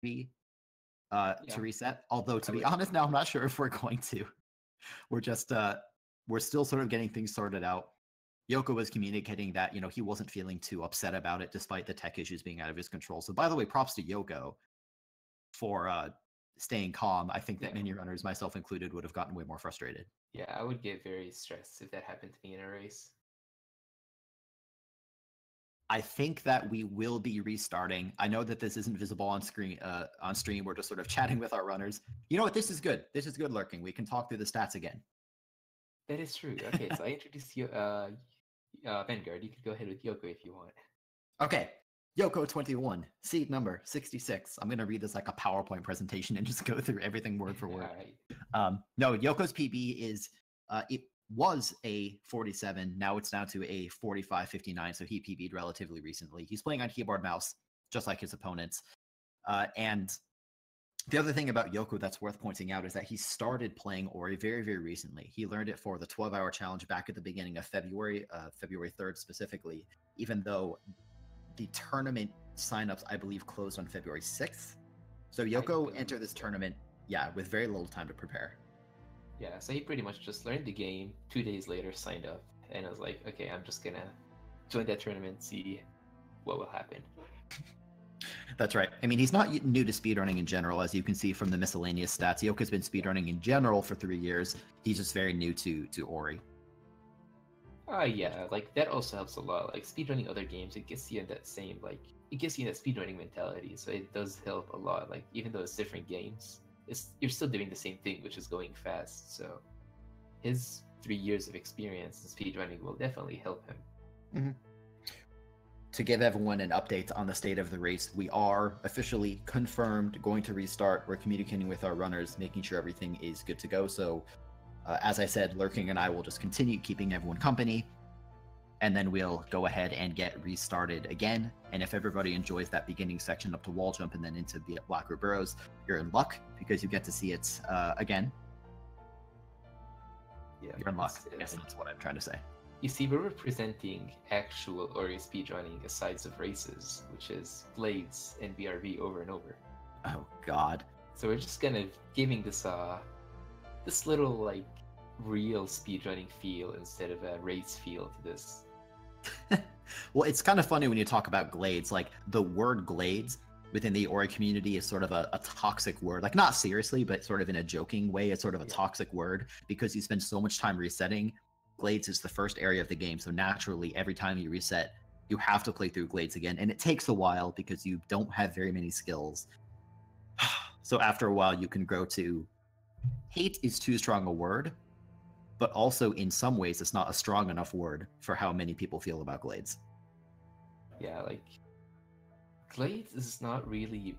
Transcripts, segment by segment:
to reset. Although, to be honest, now I'm not sure if we're going to. We're just we're still sort of getting things sorted out. Yoco was communicating that, you know, he wasn't feeling too upset about it despite the tech issues being out of his control. So, by the way, props to Yoco for staying calm. I think that many runners, myself included, would have gotten way more frustrated. Yeah, I would get very stressed if that happened to me in a race. I think that we will be restarting. I know that this isn't visible on screen, on stream. We're just sort of chatting with our runners. You know what? This is good. This is good lurking. We can talk through the stats again. That is true. Okay, so I introduced you, Vennguard. You could go ahead with Yoco if you want. Okay, Yoco21, seed number 66. I'm going to read this like a PowerPoint presentation and just go through everything word for word. All right. No, Yoko's PB is, it was a 47. Now it's down to a 45-59. So he PB'd relatively recently. He's playing on keyboard mouse, just like his opponents. And the other thing about Yoco that's worth pointing out is that he started playing Ori very, very recently. He learned it for the 12-hour challenge back at the beginning of February, February 3rd specifically, even though the tournament signups, I believe, closed on February 6th. So Yoco entered this tournament, with very little time to prepare. Yeah, so he pretty much just learned the game, 2 days later signed up, and I was like, okay, I'm just gonna join that tournament, see what will happen. That's right. I mean, he's not new to speedrunning in general, as you can see from the miscellaneous stats. Yoko's been speedrunning in general for 3 years. He's just very new to Ori. Yeah, like that also helps a lot. Like speedrunning other games, it gets you in that same, like, it gets you in that speedrunning mentality, so it does help a lot. Like, even though it's different games, you're still doing the same thing, which is going fast. So his 3 years of experience in speedrunning will definitely help him. Mm-hmm. To give everyone an update on the state of the race, we are officially confirmed going to restart. We're communicating with our runners, making sure everything is good to go. So, as I said, Lurking and I will just continue keeping everyone company, and then we'll go ahead and get restarted again. And if everybody enjoys that beginning section up to wall jump and then into the Black Root Burrows, you're in luck because you get to see it again. Yeah, you're in luck. I guess that's what I'm trying to say. You see, we're representing actual Ori speedrunning asides of races, which is Blades and BRB over and over. Oh God! So we're just kind of giving this this little like real speedrunning feel instead of a race feel to this. Well, it's kind of funny when you talk about Glades. Like, the word Glades within the Ori community is sort of a toxic word. Like, not seriously, but sort of in a joking way. It's sort of a toxic word because you spend so much time resetting. Glades is the first area of the game, so naturally, every time you reset, you have to play through Glades again, and it takes a while because you don't have very many skills. So after a while, you can grow to... Hate is too strong a word, but also in some ways, it's not a strong enough word for how many people feel about Glades. Yeah, like, Glades is not really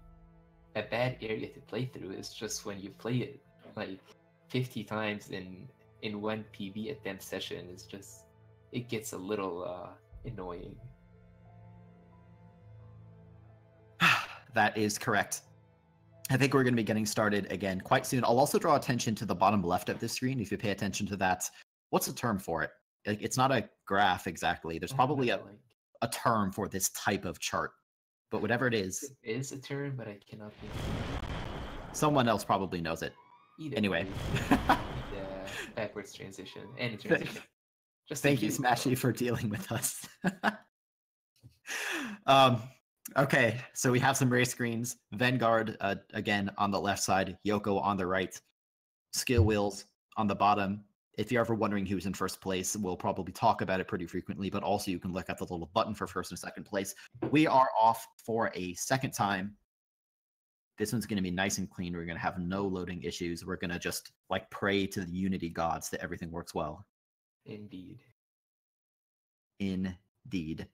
a bad area to play through. It's just when you play it like 50 times in one PB attempt session, it's just, it gets a little annoying. That is correct. I think we're going to be getting started again quite soon. I'll also draw attention to the bottom left of the screen. If you pay attention to that, what's the term for it? It's not a graph exactly. There's probably a term for this type of chart, but whatever it is a term, but I cannot think. Someone else probably knows it. Anyway. Backwards transition and transition. Just thank you, Smashy, for dealing with us. Okay, so we have some race screens. Vennguard, again, on the left side. Yoco on the right. Skill wheels on the bottom. If you're ever wondering who's in first place, we'll probably talk about it pretty frequently, but also you can look at the little button for first and second place. We are off for a second time. This one's going to be nice and clean. We're going to have no loading issues. We're going to just, like, pray to the Unity gods that everything works well. Indeed. Indeed.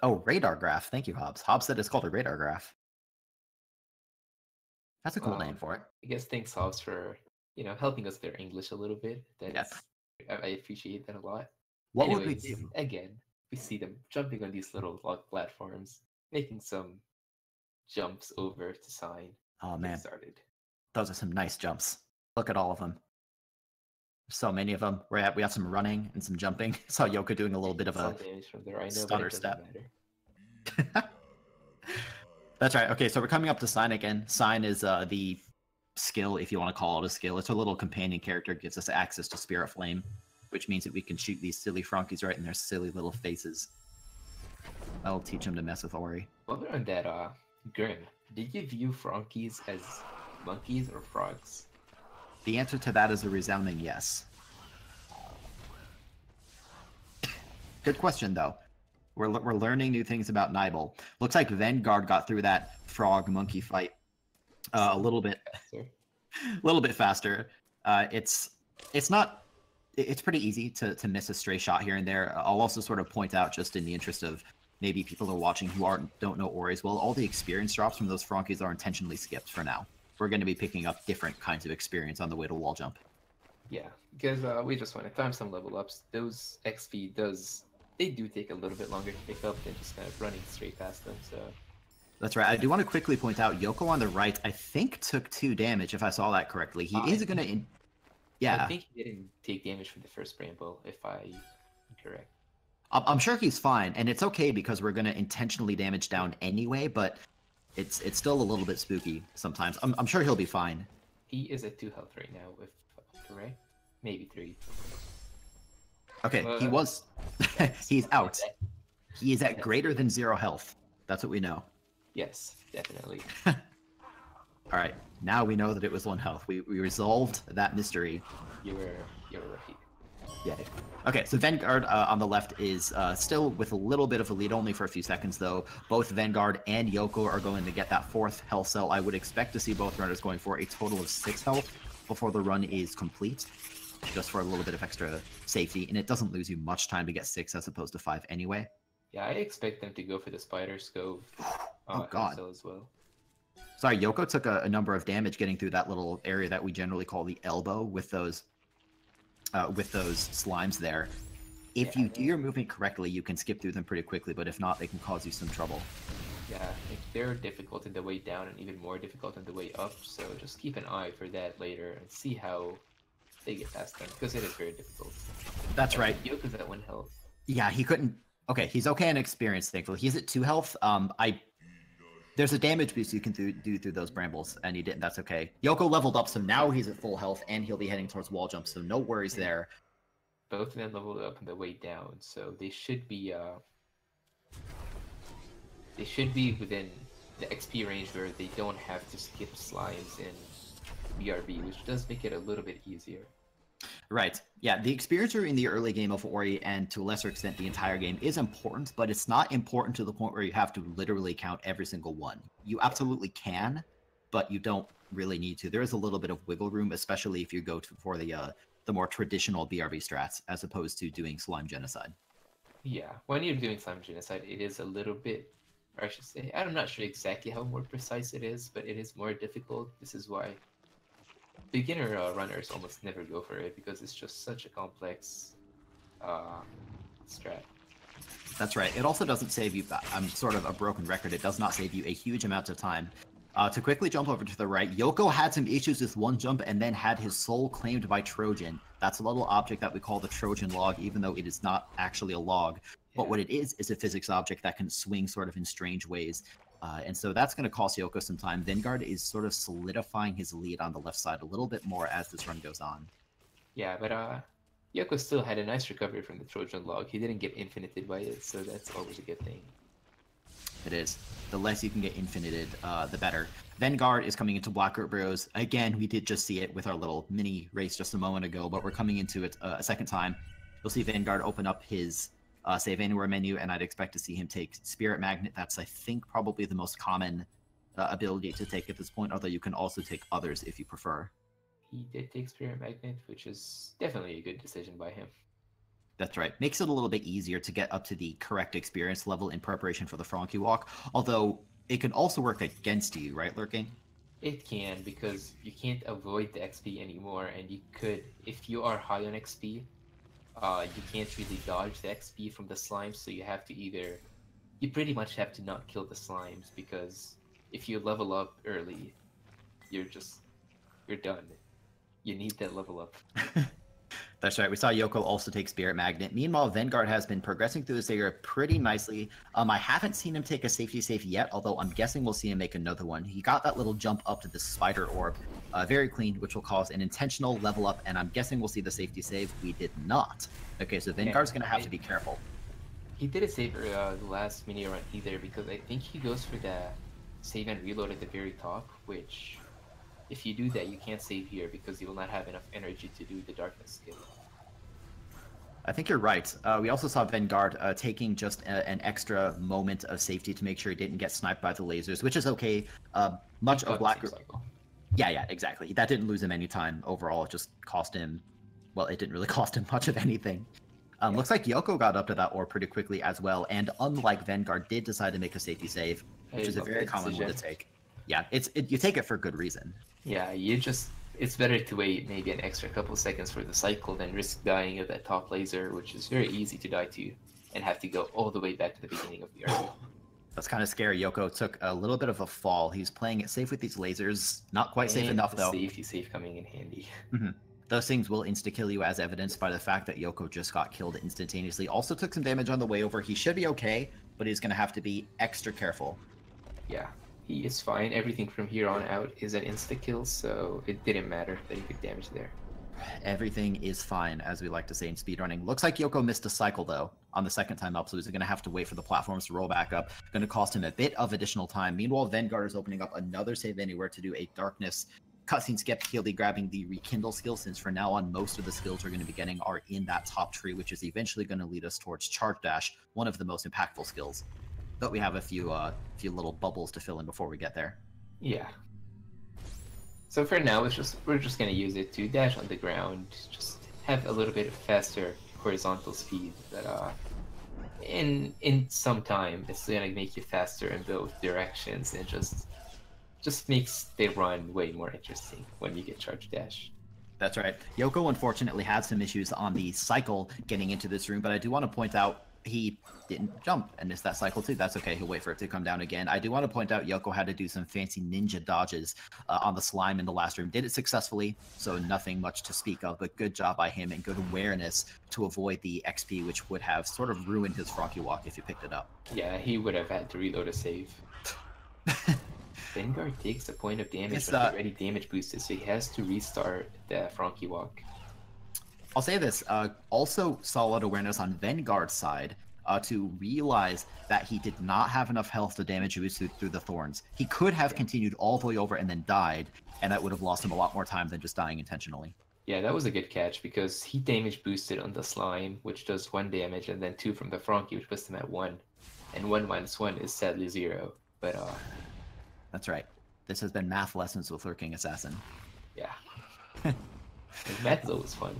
Oh, radar graph. Thank you, Hobbs. Hobbs said it's called a radar graph. That's a cool name for it. I guess thanks, Hobbs, for, helping us with their English a little bit. I appreciate that a lot. What would we do? Again, we see them jumping on these little log platforms, making some jumps over to sign. Oh man, started. Those are some nice jumps. Look at all of them. So many of them. We have some running and some jumping. Saw Yoco doing a little bit of a stutter step. That's right. Okay, so we're coming up to Sign again. Sign is the skill, if you want to call it a skill. It's a little companion character, gives us access to Spirit Flame, which means that we can shoot these silly Frankies right in their silly little faces. I'll teach them to mess with Ori. While we're on that, Grim, did you view Frankies as monkeys or frogs? The answer to that is a resounding yes. Good question, though. We're learning new things about Nibel. Looks like Vennguard got through that frog-monkey fight a little bit faster. It's pretty easy to miss a stray shot here and there. I'll also sort of point out, just in the interest of maybe people are watching who don't know Ori as well, all the experience drops from those Frankies are intentionally skipped for now. We're going to be picking up different kinds of experience on the way to wall jump. Yeah, because we just want to time some level ups. Those XP they do take a little bit longer to pick up than just kind of running straight past them. So that's right. I do want to quickly point out Yoco on the right, I think, took 2 damage, if I saw that correctly. He is going to... Yeah. I think he didn't take damage from the first Bramble, if I'm correct. I'm sure he's fine, and it's okay because we're going to intentionally damage down anyway, but it's still a little bit spooky sometimes. I'm sure he'll be fine. He is at 2 health right now, if I'm correct. Maybe 3. Okay, he was... he's out. He is at greater than 0 health. That's what we know. Yes, definitely. Alright, now we know that it was 1 health. We resolved that mystery. You were lucky. Yeah. Okay, so Vennguard on the left is still with a little bit of a lead, only for a few seconds though. Both Vennguard and Yoco are going to get that 4th health cell. I would expect to see both runners going for a total of 6 health before the run is complete, just for a little bit of extra safety, and it doesn't lose you much time to get 6 as opposed to 5 anyway. Yeah, I expect them to go for the Spider Scove oh god as well. Sorry, Yoco took a number of damage getting through that little area that we generally call the elbow with those slimes there. If you do your movement correctly, you can skip through them pretty quickly, but if not, they can cause you some trouble. Yeah, they're difficult in the way down and even more difficult in the way up, so just keep an eye for that later and see how they get past them, because it is very difficult. That's right. Yoko's at 1 health. Yeah, he couldn't... Okay, he's okay in experience, thankfully. He's at 2 health. There's a damage boost you can do through those brambles, and he didn't. That's okay. Yoco leveled up, so now he's at full health, and he'll be heading towards wall jump, so no worries there. Both of them leveled up on the way down, so they should be within the XP range where they don't have to skip slimes in BRB, which does make it a little bit easier. Right. Yeah, the experience in the early game of Ori, and to a lesser extent the entire game, is important, but it's not important to the point where you have to literally count every single one. You absolutely can, but you don't really need to. There is a little bit of wiggle room, especially if you go for the more traditional BRB strats, as opposed to doing Slime Genocide. Yeah, when you're doing Slime Genocide, it is a little bit, or I should say, I'm not sure exactly how more precise it is, but it is more difficult. This is why beginner runners almost never go for it, because it's just such a complex strat. That's right. It also doesn't save you... I'm sort of a broken record. It does not save you a huge amount of time. To quickly jump over to the right, Yoco had some issues with 1 jump and then had his soul claimed by Trojan. That's a little object that we call the Trojan log, even though it is not actually a log. But what it is a physics object that can swing sort of in strange ways. And so that's going to cost Yoco some time. Vennguard is sort of solidifying his lead on the left side a little bit more as this run goes on. Yeah, but Yoco still had a nice recovery from the Trojan log. He didn't get infinited by it, so that's always a good thing. It is. The less you can get infinited, the better. Vennguard is coming into Blackroot Bros. Again, we did just see it with our little mini race just a moment ago, but we're coming into it a second time. You'll see Vennguard open up his Save Anywhere menu, and I'd expect to see him take Spirit Magnet. That's, I think, probably the most common ability to take at this point, although you can also take others if you prefer. He did take Spirit Magnet, which is definitely a good decision by him. That's right. Makes it a little bit easier to get up to the correct experience level in preparation for the Frankie Walk, although it can also work against you, right, Lurking? It can, because you can't avoid the XP anymore, and you could, if you are high on XP, you can't really dodge the XP from the slimes, so you have to you pretty much have to not kill the slimes, because if you level up early, you're done. You need that level up. That's right. We saw Yoko also take Spirit Magnet. Meanwhile, Vennguard has been progressing through this area pretty nicely. I haven't seen him take a safety save yet, although I'm guessing we'll see him make another one. He got that little jump up to the spider orb, very clean, which will cause an intentional level up, and I'm guessing we'll see the safety save. We did not. Okay, so Vennguard's going to have to be careful. He didn't save the last mini run either, because I think he goes for the save and reload at the very top, which, if you do that, you can't save here because you will not have enough energy to do the darkness skill. I think you're right. We also saw Vennguard taking just an extra moment of safety to make sure he didn't get sniped by the lasers, which is okay. Much of Black... Yeah, exactly. That didn't lose him any time overall. It just cost him... Well, it didn't really cost him much of anything. Looks like Yoco got up to that orb pretty quickly as well, and unlike Vennguard, did decide to make a safety save, which is a very common one to take. Yeah, you take it for good reason. Yeah, it's better to wait maybe an extra couple seconds for the cycle than risk dying of that top laser, which is very easy to die to, and have to go all the way back to the beginning of the arc. That's kind of scary. Yoko took a little bit of a fall. He's playing it safe with these lasers. Not quite safe enough, though. Safety save coming in handy. Those things will insta-kill you, as evidenced by the fact that Yoko just got killed instantaneously. Also took some damage on the way over. He should be okay, but he's going to have to be extra careful. Yeah, he is fine. Everything from here on out is an insta-kill, so it didn't matter that he took damage there. Everything is fine, as we like to say in speedrunning. Looks like Yoko missed a cycle, though, on the second time up, so he's going to have to wait for the platforms to roll back up. Going to cost him a bit of additional time. Meanwhile, Vennguard is opening up another save anywhere to do a darkness cutscene skip. He'll be grabbing the rekindle skill, since from now on most of the skills we're going to be getting are in that top tree, which is eventually going to lead us towards charge dash, one of the most impactful skills. But we have a few little bubbles to fill in before we get there. Yeah. So for now, we're just going to use it to dash on the ground, just have a little bit of faster horizontal speed. That in some time, it's going to make you faster in both directions, and just makes the run way more interesting when you get charge dash. That's right. Yoco unfortunately had some issues on the cycle getting into this room, but I do want to point out he didn't jump and missed that cycle too. That's okay. He'll wait for it to come down again. I do want to point out Yoco had to do some fancy ninja dodges on the slime in the last room. Did it successfully, so nothing much to speak of, but good job by him and good awareness to avoid the XP, which would have sort of ruined his Froggy Walk if he picked it up. Yeah, he would have had to reload a save. Vennguard takes a point of damage, but already damage boosted, so he has to restart the Frankie Walk. I'll say this, also solid awareness on Vennguard's side to realize that he did not have enough health to damage boost through the thorns. He could have continued all the way over and then died, and that would have lost him a lot more time than just dying intentionally. Yeah, that was a good catch, because he damage boosted on the slime, which does 1 damage, and then 2 from the Frankie, which puts him at 1. And 1 minus 1 is sadly 0, but That's right. This has been math lessons with Lurking Assassin. Yeah. Math is always fun.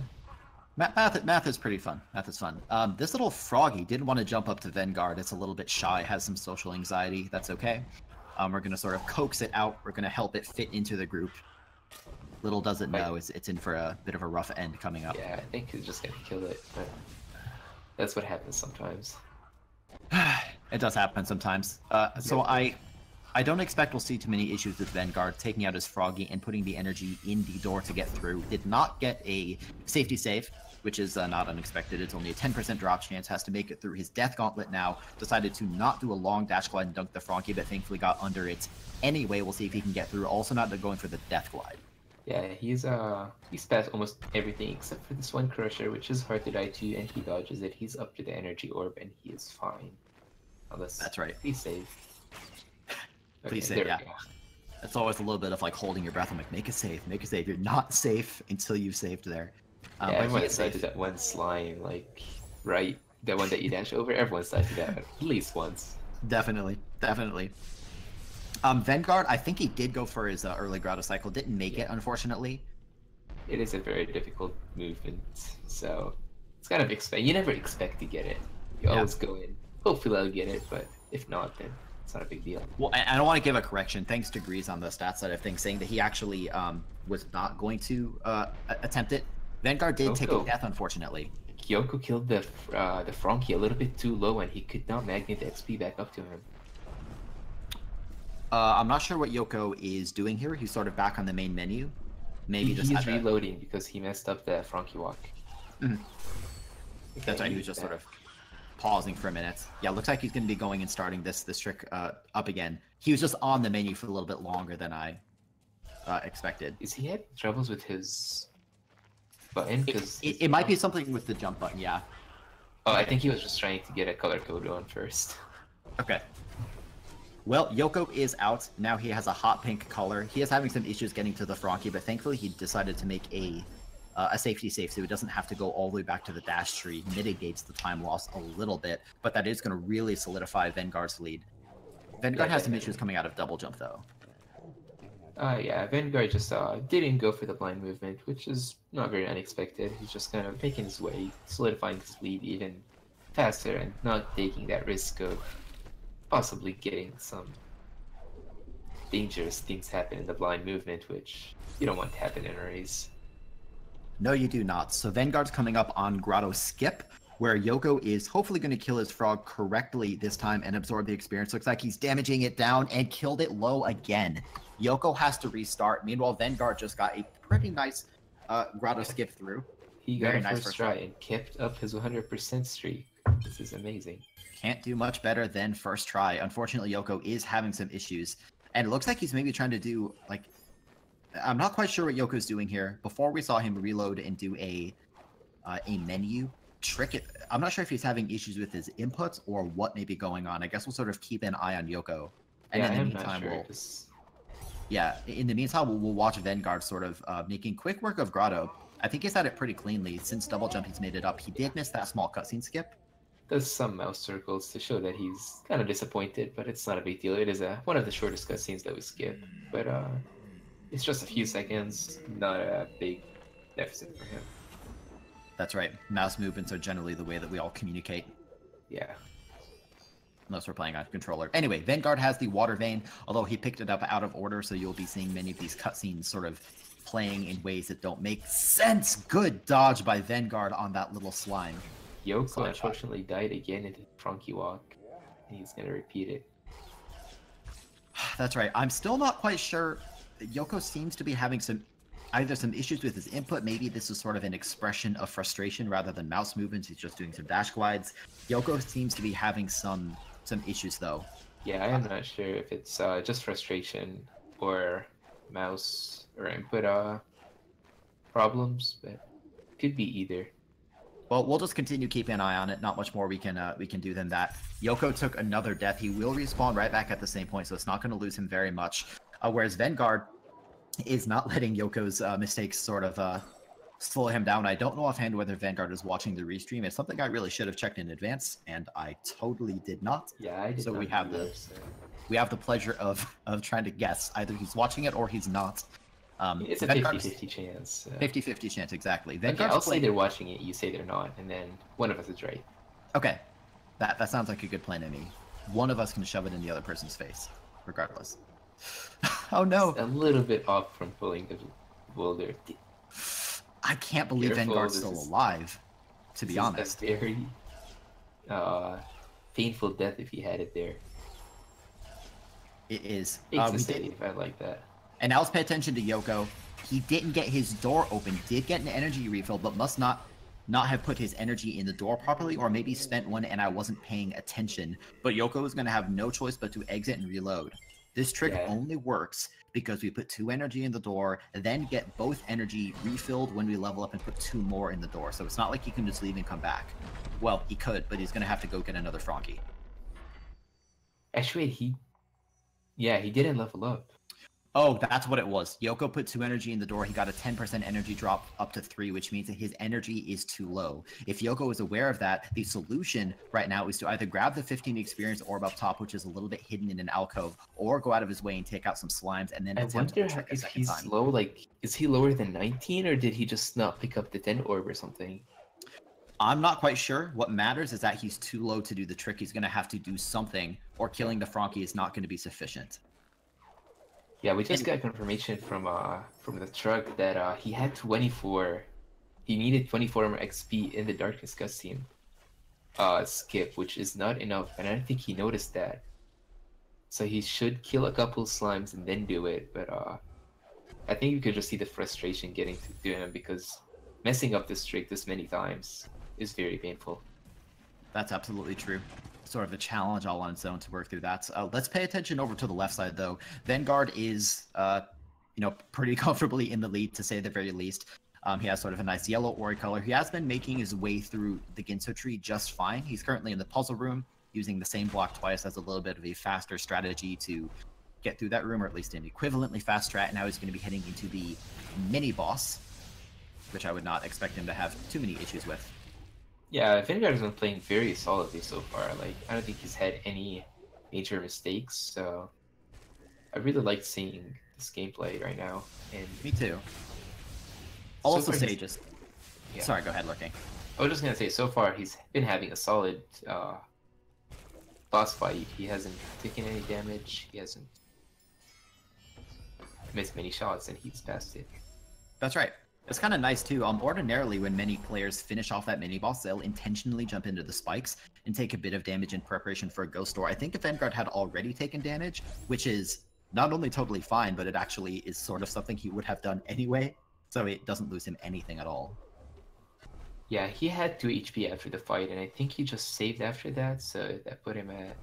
Math is pretty fun. Math is fun. This little froggy didn't want to jump up to Vennguard. It's a little bit shy, has some social anxiety. That's okay. We're going to sort of coax it out. We're going to help it fit into the group. Little does it know, it's in for a bit of a rough end coming up. Yeah, I think he's just going to kill it, but that's what happens sometimes. It does happen sometimes. So I don't expect we'll see too many issues with Vennguard taking out his Froggy and putting the energy in the door to get through. Did not get a safety save, which is not unexpected. It's only a 10% drop chance. Has to make it through his Death Gauntlet now. Decided to not do a long dash glide and dunk the Froggy, but thankfully got under it anyway. We'll see if he can get through. Also not going for the Death Glide. Yeah, he's passed almost everything except for this one Crusher, which is hard to die to, and he dodges it. He's up to the energy orb, and he is fine. That's right. Please save. Please save, yeah. It's always a little bit of like holding your breath. I'm like, make a save, make a save. You're not safe until you've saved there. Yeah, everyone's died to that one slime, like, right? The one that you dash over, everyone's died to that at least once. Definitely, definitely. Vennguard, I think he did go for his early Grotto cycle. Didn't make it, unfortunately. It is a very difficult movement, so it's kind of you never expect to get it. You always go in. Hopefully I'll get it, but if not, then it's not a big deal. Well, I don't want to give a correction. Thanks to Grease on the stats side of things, saying that he actually was not going to attempt it. Vennguard did take a death, unfortunately. Yoco killed the Frankie a little bit too low, and he could not magnet the XP back up to him. I'm not sure what Yoco is doing here. He's sort of back on the main menu. Maybe he's reloading because he messed up the Frankie walk. Mhm. Okay, That's right. He was just sort of pausing for a minute. Yeah, looks like he's going to be going and starting this trick up again. He was just on the menu for a little bit longer than I expected. Is he having troubles with his button? Because It might be something with the jump button, yeah. Oh, I think he was just trying to get a color code on first. Okay. Well, Yoco is out. Now he has a hot pink color. He is having some issues getting to the Frankie, but thankfully he decided to make a safety safe so he doesn't have to go all the way back to the dash tree. Mitigates the time loss a little bit, but that is going to really solidify Vennguard's lead. Vennguard has some issues coming out of double jump, though. Yeah, Vennguard just didn't go for the blind movement, which is not very unexpected. He's just kind of making his way, solidifying his lead even faster, and not taking that risk of possibly getting some dangerous things happen in the blind movement, which you don't want to happen in a race. No, you do not. So Vennguard's coming up on Grotto Skip, where Yoco is hopefully going to kill his frog correctly this time and absorb the experience. Looks like he's damaging it down and killed it low again. Yoco has to restart. Meanwhile, Vennguard just got a pretty nice Grotto Skip through. He got a first try and kept up his 100% streak. This is amazing. Can't do much better than first try. Unfortunately, Yoco is having some issues. And it looks like he's maybe trying to do, like... I'm not quite sure what Yoko's doing here. Before we saw him reload and do a menu trick. I'm not sure if he's having issues with his inputs or what may be going on. I guess we'll sort of keep an eye on Yoco. And in the meantime, in the meantime, we'll watch Vennguard sort of making quick work of Grotto. I think he's had it pretty cleanly. Since double jump, he's made it up. He did miss that small cutscene skip. Does some mouse circles to show that he's kind of disappointed, but it's not a big deal. It is one of the shortest cutscenes that we skip, but it's just a few seconds, not a big deficit for him. That's right. Mouse movements are generally the way that we all communicate. Yeah. Unless we're playing on controller. Anyway, Vennguard has the water vein, although he picked it up out of order, so you'll be seeing many of these cutscenes sort of playing in ways that don't make sense. Good dodge by Vennguard on that little slime. Yoco unfortunately died again in the Frankie walk, and he's going to repeat it. That's right. I'm still not quite sure. Yoco seems to be having either some issues with his input. Maybe this is sort of an expression of frustration rather than mouse movements. He's just doing some dash glides. Yoco seems to be having some issues, though. Yeah, I am not sure if it's just frustration or mouse or input problems, but could be either. Well, we'll just continue keeping an eye on it. Not much more we can do than that. Yoco took another death. He will respawn right back at the same point, so it's not going to lose him very much. Whereas Vennguard is not letting Yoko's mistakes sort of slow him down. I don't know offhand whether Vennguard is watching the restream. It's something I really should have checked in advance, and I totally did not. Yeah, I did. So we have the pleasure of trying to guess. Either he's watching it or he's not. It's a 50-50 chance. 50-50 chance, exactly. Okay, I'll say they're watching it, you say they're not, and then one of us is right. Okay. That sounds like a good plan to me. One of us can shove it in the other person's face, regardless. Oh no! It's a little bit off from pulling the boulder. I can't believe Vennguard's still alive, to be honest. This is a very painful death if he had it there. It is. I like that. And now let's pay attention to Yoco. He didn't get his door open, did get an energy refill, but must not have put his energy in the door properly, or maybe spent one and I wasn't paying attention. But Yoco is going to have no choice but to exit and reload. This trick only works because we put 2 energy in the door, then get both energy refilled when we level up and put 2 more in the door. So it's not like he can just leave and come back. Well, he could, but he's going to have to go get another Frankie. Actually, he didn't level up. Oh, that's what it was. Yoco put 2 energy in the door. He got a 10% energy drop up to 3, which means that his energy is too low. If Yoco is aware of that, the solution right now is to either grab the 15 experience orb up top, which is a little bit hidden in an alcove, or go out of his way and take out some slimes and then attempt to trick a second time. Low, like, is he lower than 19, or did he just not pick up the 10 orb or something? I'm not quite sure. What matters is that he's too low to do the trick. He's going to have to do something, or killing the Frankie is not going to be sufficient. Yeah, we just got confirmation from the truck that he had 24. He needed 24 more XP in the Darkness cutscene skip, which is not enough, and I don't think he noticed that. So he should kill a couple slimes and then do it, but I think you could just see the frustration getting to him because messing up this trick this many times is very painful. That's absolutely true. Sort of a challenge all on its own to work through that. Let's pay attention over to the left side, though. Vennguard is, pretty comfortably in the lead, to say the very least. He has sort of a nice yellow ori color. He has been making his way through the Ginso tree just fine. He's currently in the puzzle room, using the same block twice as a little bit of a faster strategy to get through that room, or at least an equivalently fast strat. Now he's going to be heading into the mini boss, which I would not expect him to have too many issues with. Yeah, Vennguard has been playing very solidly so far. Like, I don't think he's had any major mistakes, so I really like seeing this gameplay right now. And me too. I'll also say just... Yeah. Sorry, go ahead, Lurking. I was just going to say, so far he's been having a solid boss fight. He hasn't taken any damage, he hasn't missed many shots, and he's passed it. That's right. It's kind of nice too. Ordinarily, when many players finish off that mini boss, they'll intentionally jump into the spikes and take a bit of damage in preparation for a ghost door. I think if Vennguard had already taken damage, which is not only totally fine, but it actually is sort of something he would have done anyway, so it doesn't lose him anything at all. Yeah, he had 2 HP after the fight, and I think he just saved after that, so that put him at...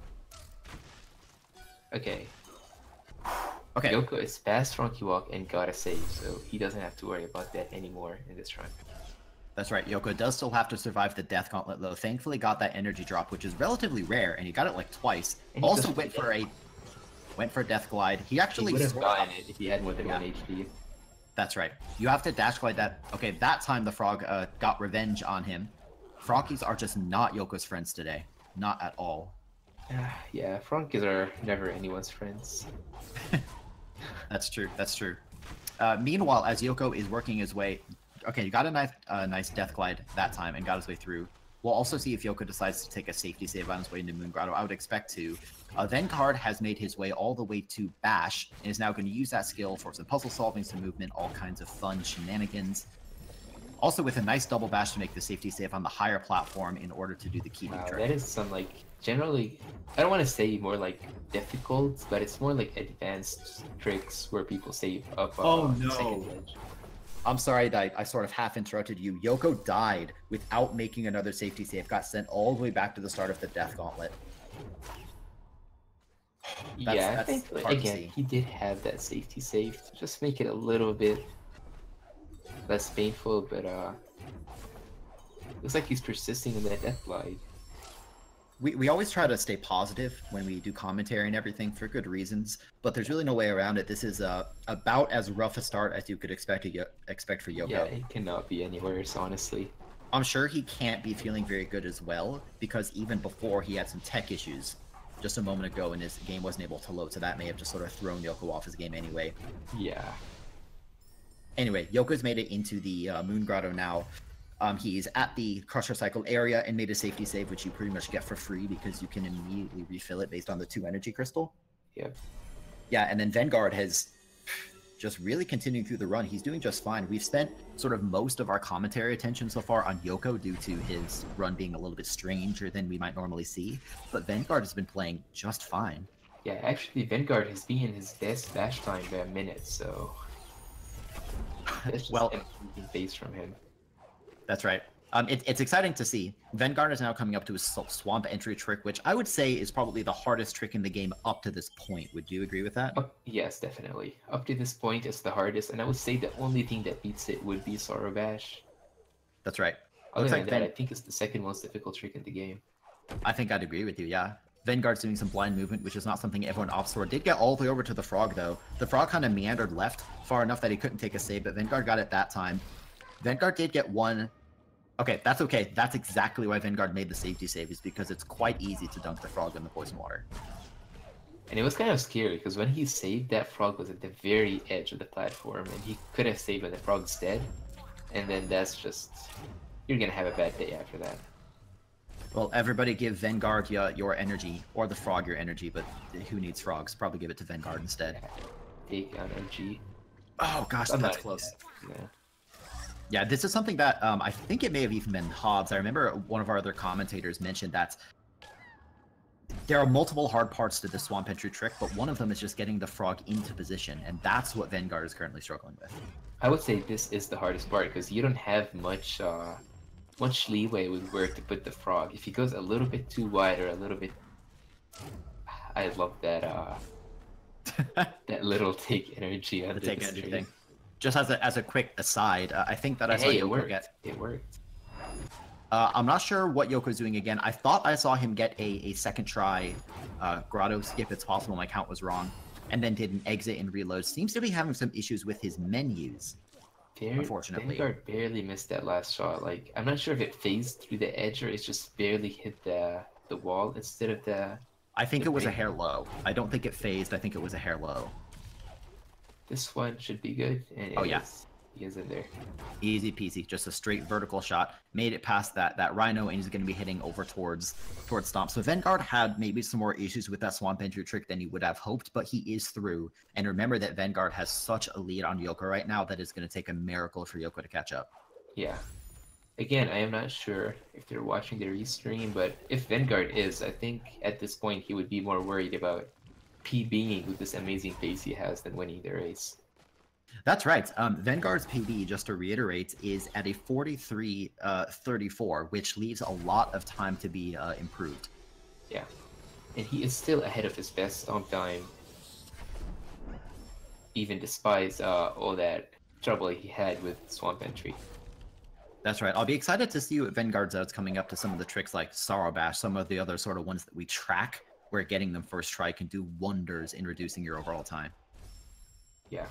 Okay. Okay. Yoco is past Frankie Walk and got a save, so he doesn't have to worry about that anymore in this run. That's right. Yoco does still have to survive the Death Gauntlet, though. Thankfully got that energy drop, which is relatively rare, and he got it like twice. Also went for a Death Glide. He actually would have gotten it if he had more than 1 HP. That's right. You have to dash glide that. Okay, that time the frog got revenge on him. Froggies are just not Yoko's friends today. Not at all. Yeah, Froggies are never anyone's friends. That's true. That's true. Meanwhile, as Yoco is working his way... Okay, you got a nice Death Glide that time and got his way through. We'll also see if Yoco decides to take a safety save on his way into Moon Grotto. I would expect to. Vennguard has made his way all the way to Bash and is now going to use that skill for some puzzle solving, some movement, all kinds of fun shenanigans. Also with a nice double bash to make the safety save on the higher platform in order to do the keeping trick. That is some, like, generally, I don't want to say more like difficult, but it's more like advanced tricks where people save up the second edge. I'm sorry that I sort of half interrupted you. Yoco died without making another safety save, got sent all the way back to the start of the Death Gauntlet. I think, again, he did have that safety save to just make it a little bit less painful, but looks like he's persisting in that Death Glide. We always try to stay positive when we do commentary and everything for good reasons, but there's really no way around it. This is about as rough a start as you could expect for Yoco. Yeah, it cannot be any worse, honestly. I'm sure he can't be feeling very good as well, because even before he had some tech issues just a moment ago and his game wasn't able to load, so that may have just sort of thrown Yoco off his game anyway. Yeah. Anyway, Yoko's made it into the Moon Grotto now. He's at the Crusher Cycle area and made a safety save, which you pretty much get for free because you can immediately refill it based on the 2 energy crystal. Yep. Yeah, and then Vennguard has just really continuing through the run. He's doing just fine. We've spent sort of most of our commentary attention so far on Yoco due to his run being a little bit stranger than we might normally see, but Vennguard has been playing just fine. Yeah, actually, Vennguard has been in his best dash time by a minute, so... That's just well, improving pace from him. That's right. It's exciting to see. Vennguard is now coming up to his swamp entry trick, which I would say is probably the hardest trick in the game up to this point. Would you agree with that? Yes, definitely. Up to this point, it's the hardest, and I would say the only thing that beats it would be Sorrow Bash. That's right. Other than that, I think it's the second most difficult trick in the game. I think I'd agree with you, yeah. Vennguard's doing some blind movement, which is not something everyone opts for. Did get all the way over to the frog, though. The frog kind of meandered left far enough that he couldn't take a save, but Vennguard got it that time. Vennguard did get one... Okay, that's okay. That's exactly why Vennguard made the safety save, is because it's quite easy to dunk the frog in the poison water. And it was kind of scary, because when he saved, that frog was at the very edge of the platform, and he could have saved when the frog's dead. And then that's just... You're gonna have a bad day after that. Well, everybody give Vennguard your energy, or the frog your energy, but who needs frogs? Probably give it to Vennguard instead. Take on NG. Oh gosh, that's close. Yeah. Yeah, this is something that I think it may have even been Hobbs. I remember one of our other commentators mentioned that There are multiple hard parts to the swamp entry trick, but one of them is just getting the frog into position, and that's what Vennguard is currently struggling with. I would say this is the hardest part because you don't have much leeway with where to put the frog. If he goes a little bit too wide or a little bit, I love that that little take energy on The the take energy thing. Just as a quick aside, I think that I saw Hey, it Yoko worked. get. It worked. I'm not sure what Yoko's doing again. I thought I saw him get a second try grotto skip. It's possible my count was wrong, and then did an exit and reload. Seems to be having some issues with his menus. Unfortunately, Vennguard barely missed that last shot. Like, I'm not sure if it phased through the edge or it just barely hit the wall instead of the. I think it was a hair low. I don't think it phased. I think it was a hair low. This one should be good. And Oh, yeah. He is in there. Easy peasy, just a straight vertical shot. Made it past that rhino, and he's going to be hitting over towards Stomp. So Vennguard had maybe some more issues with that swamp entry trick than he would have hoped, but he is through. And remember that Vennguard has such a lead on Yoko right now that it's going to take a miracle for Yoko to catch up. Yeah. Again, I am not sure if they're watching the restream, but if Vennguard is, I think at this point he would be more worried about PBing with this amazing pace he has than winning the race. That's right. Vennguard's PB, just to reiterate, is at a 43-34, which leaves a lot of time to be improved. Yeah. And he is still ahead of his best stomp time, even despite all that trouble he had with swamp entry. That's right. I'll be excited to see what Vennguard's does coming up to some of the tricks like Sorrow Bash, some of the other sort of ones that we track, where getting them first try can do wonders in reducing your overall time. Yeah.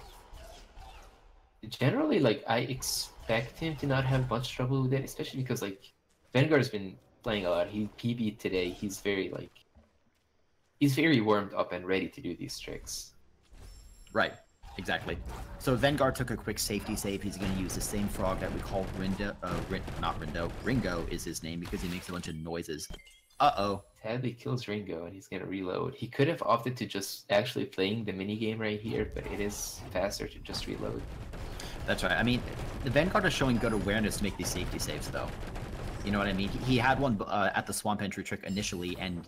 Generally, like, I expect him to not have much trouble with it, especially because, like, Vennguard's been playing a lot. He PB'd today. He's very warmed up and ready to do these tricks. Right. Exactly. So Vennguard took a quick safety save. He's going to use the same frog that we called Ringo is his name because he makes a bunch of noises. Uh-oh. Sadly kills Ringo and he's going to reload. He could have opted to just actually playing the minigame right here, but it is faster to just reload. That's right. I mean, the Vennguard is showing good awareness to make these safety saves, though. You know what I mean? He had one at the swamp entry trick initially, and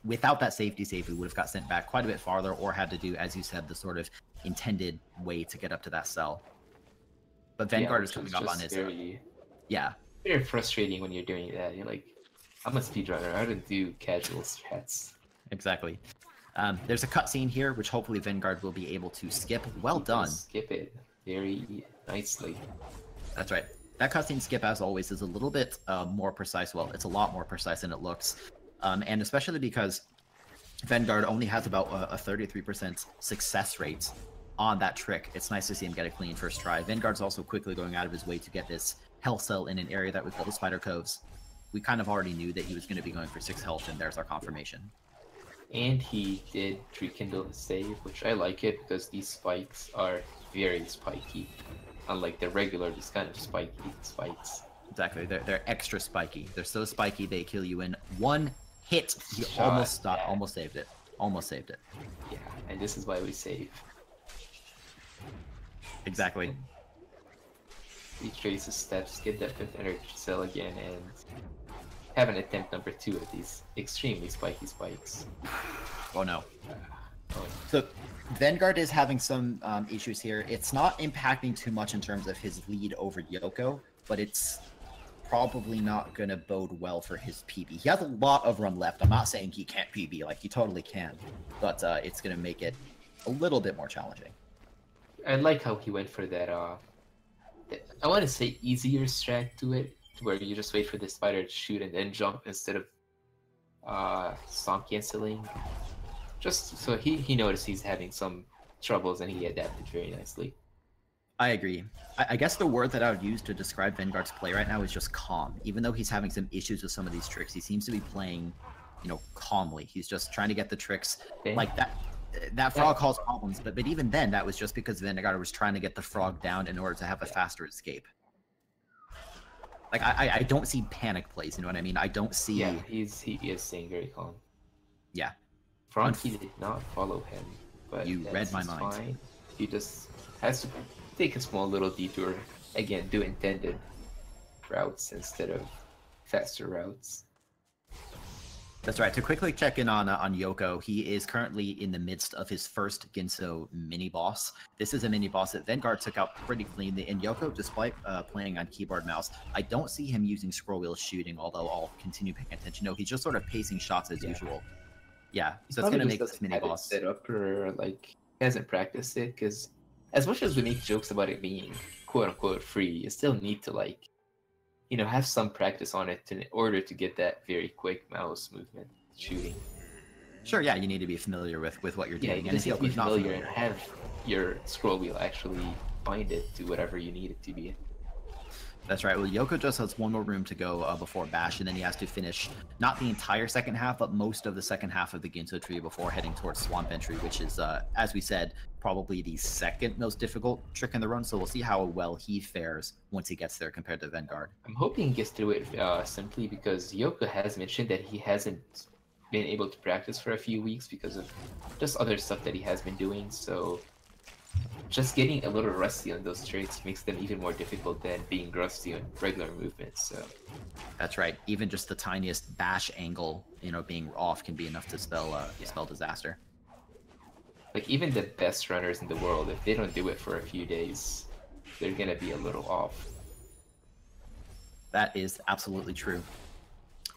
without that safety save, he would have got sent back quite a bit farther, or had to do, as you said, the sort of intended way to get up to that cell. But Vennguard is coming up on his. Yeah. Very frustrating when you're doing that. You're like, I'm a speedrunner. I don't do casual strats. Exactly. There's a cutscene here, which hopefully Vennguard will be able to skip. Well done. Skip it very nicely. That's right. That cutscene skip, as always, is a little bit more precise. Well, it's a lot more precise than it looks. And especially because Vennguard only has about a 33% success rate on that trick. It's nice to see him get a clean first try. Vennguard's also quickly going out of his way to get this health cell in an area that we call the Spider Coves. We kind of already knew that he was going to be going for 6 health, and there's our confirmation. And he did rekindle his save, which I like it because these spikes are very spiky. Unlike the regular, just kind of spiky spikes. Exactly. They're extra spiky. They're so spiky they kill you in one hit. He almost stopped. Almost saved it. Almost saved it. Yeah, and this is why we save. Exactly. Retrace his steps, get that 5th energy cell again, and have an attempt number 2 at these extremely spiky spikes. Oh no. So Vennguard is having some issues here. It's not impacting too much in terms of his lead over Yoko, but it's probably not going to bode well for his PB. He has a lot of run left. I'm not saying he can't PB, like he totally can, but it's going to make it a little bit more challenging. I like how he went for that, I want to say easier strat to it, where you just wait for the spider to shoot and then jump instead of stomp canceling. Just so he noticed he's having some troubles and he adapted very nicely. I agree. I guess the word that I would use to describe Vennguard's play right now is just calm. Even though he's having some issues with some of these tricks, he seems to be playing, you know, calmly. He's just trying to get the tricks like that. That frog caused problems, but even then, that was just because Vennguard was trying to get the frog down in order to have a faster escape. Like I don't see panic plays. You know what I mean? I don't see. Yeah, he is staying very calm. Yeah. Frankie did not follow him, but you read my mind. Fine. He just has to take a small little detour. Again, do intended routes instead of faster routes. That's right. To quickly check in on Yoko, he is currently in the midst of his first Ginso mini boss. This is a mini boss that Vennguard took out pretty cleanly. And Yoko, despite playing on keyboard mouse, I don't see him using scroll wheel shooting. Although I'll continue paying attention. No, he's just sort of pacing shots as usual. Yeah, so it's gonna make this mini boss set up, or like he hasn't practiced it, because as much as we make jokes about it being quote unquote free, you still need to like, you know, have some practice on it in order to get that very quick mouse movement shooting. Sure, yeah, you need to be familiar with what you're doing. Yeah, you just need to be familiar and have your scroll wheel actually bind it to whatever you need it to be. That's right. Well, Yoko just has one more room to go before Bash, and then he has to finish not the entire second half, but most of the second half of the Ginso tree before heading towards Swamp Entry, which is, as we said, probably the second most difficult trick in the run. So we'll see how well he fares once he gets there compared to Vennguard. I'm hoping he gets through it simply because Yoko has mentioned that he hasn't been able to practice for a few weeks because of just other stuff that he has been doing. So just getting a little rusty on those tricks makes them even more difficult than being rusty on regular movements. So that's right. Even just the tiniest bash angle, you know, being off can be enough to spell disaster. Like even the best runners in the world, if they don't do it for a few days, they're gonna be a little off. That is absolutely true.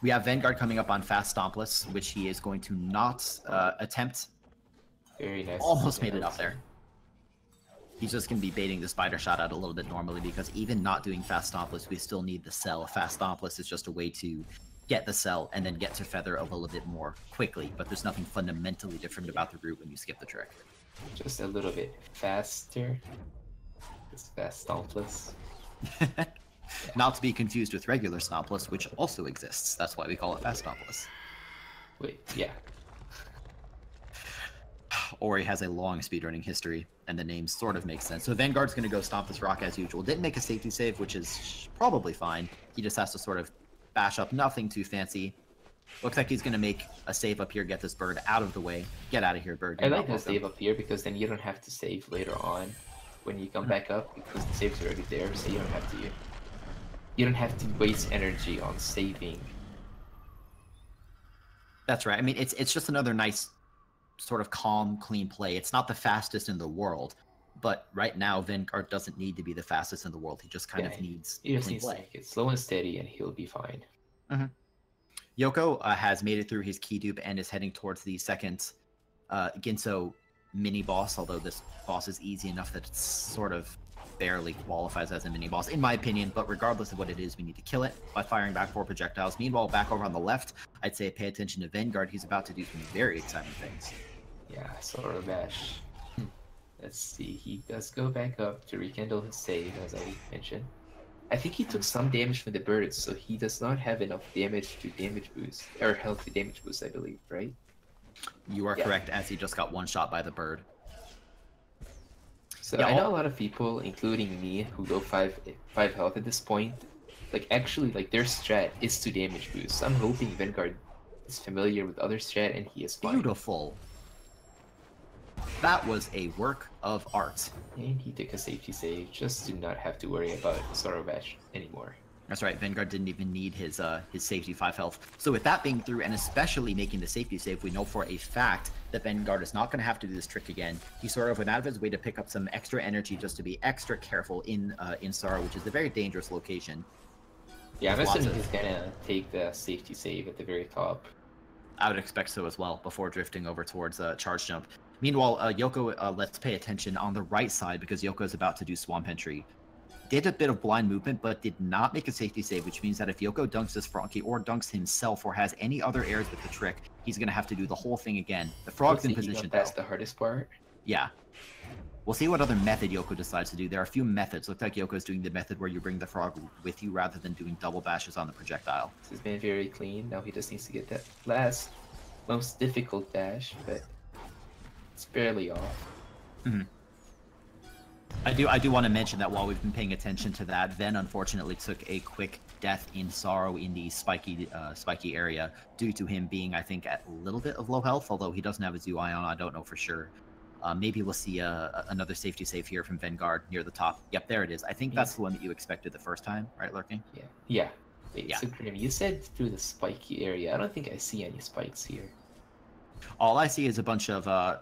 We have Vennguard coming up on Fast Stompless, which he is going to not attempt. Very nice. Almost made it up there. He's just going to be baiting the spider shot out a little bit normally, because even not doing Fast Stompless, we still need the cell. Fast Stompless is just a way to get the cell and then get to Feather a little bit more quickly, but there's nothing fundamentally different about the route when you skip the trick. Just a little bit faster. It's Fast Stompless. Yeah. Not to be confused with regular Stompless, which also exists. That's why we call it Fast Stompless. Wait, yeah. Ori has a long speedrunning history, and the name sort of makes sense. So Vennguard's going to go stomp this rock as usual. Didn't make a safety save, which is probably fine. He just has to sort of bash up, nothing too fancy. Looks like he's going to make a save up here, get this bird out of the way. Get out of here, bird. I like to save up here because then you don't have to save later on when you come back up, because the save's already there, so you don't have to waste energy on saving. That's right. I mean, it's just another nice sort of calm, clean play. It's not the fastest in the world, but right now Vennguard doesn't need to be the fastest in the world. He just kind of needs he just clean needs play. to make it slow and steady, and he'll be fine. Mm-hmm. Yoko has made it through his key dupe and is heading towards the second Ginso mini boss, although this boss is easy enough that it sort of barely qualifies as a mini boss, in my opinion. But regardless of what it is, we need to kill it by firing back 4 projectiles. Meanwhile, back over on the left, I'd say pay attention to Vennguard. He's about to do some very exciting things. Yeah, sort of bash. Let's see, he does go back up to rekindle his save, as I mentioned. I think he took some damage from the birds, so he does not have enough damage to damage boost, or health to damage boost, I believe, right? You are correct, as he just got one shot by the bird. So yeah, I know a lot of people, including me, who go 5 health at this point, like actually like their strat is to damage boost. So I'm hoping Vennguard is familiar with other strat and he is fine. Beautiful. That was a work of art. And he took a safety save, just to not have to worry about Sorobash anymore. That's right, Vennguard didn't even need his safety 5 health. So with that being through, and especially making the safety save, we know for a fact that Vennguard is not going to have to do this trick again. He sort of went out of his way to pick up some extra energy just to be extra careful in Sorrow, which is a very dangerous location. Yeah, I'm assuming he's going to take the safety save at the very top. I would expect so as well, before drifting over towards Charge Jump. Meanwhile, Yoko, let's pay attention on the right side, because Yoko is about to do Swamp Entry. Did a bit of blind movement, but did not make a safety save, which means that if Yoko dunks this Froggy or dunks himself or has any other errors with the trick, he's going to have to do the whole thing again. The Frog's in position, That's the hardest part. Yeah. We'll see what other method Yoko decides to do. There are a few methods. Looks like Yoko's doing the method where you bring the Frog with you rather than doing double bashes on the projectile. This has been very clean. Now he just needs to get that last, most difficult dash, but it's barely off. Mm-hmm. I do want to mention that while we've been paying attention to that, Ven unfortunately took a quick death in Sorrow in the spiky area due to him being, I think, at a little bit of low health, although he doesn't have his UI on, I don't know for sure. Maybe we'll see another safety save here from Vennguard near the top. Yep, there it is. I think that's the one that you expected the first time, right, Lurking? Yeah. Wait, Yeah. so Grim, you said through the spiky area. I don't think I see any spikes here. All I see is a bunch of I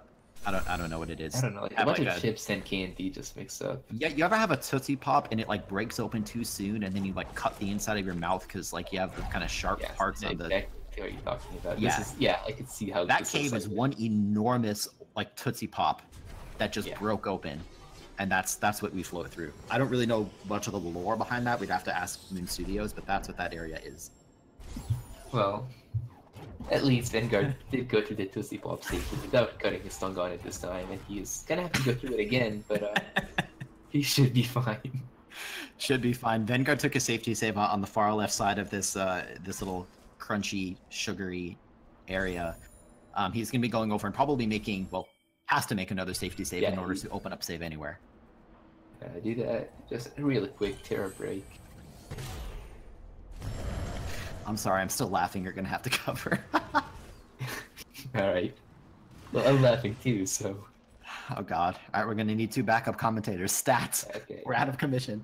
don't know what it is. I don't know, like a Have bunch like of chips and candy just mixed up. Yeah, you ever have a Tootsie Pop and it like breaks open too soon, and then you like cut the inside of your mouth because like you have the kind of sharp Yeah, parts I know on the. exactly what you're talking about. Yeah. This is, yeah, I can see how That this cave looks is like one enormous like Tootsie Pop that just Yeah. broke open, and that's what we float through. I don't really know much of the lore behind that. We'd have to ask Moon Studios, but that's what that area is. Well, at least Vennguard did go through the Tootsie Pop safely without cutting his tongue on it this time, and he's gonna have to go through it again, but he should be fine. Should be fine. Vennguard took a safety save on the far left side of this this little crunchy, sugary area. He's going to be going over and probably making, well, has to make another safety save in order to open up Save Anywhere. Do that. Just a really quick terror break. I'm sorry, I'm still laughing. You're going to have to cover. Alright. Well, I'm laughing too, so... Oh god. Alright, we're going to need 2 backup commentators. Stats. Okay. We're out of commission.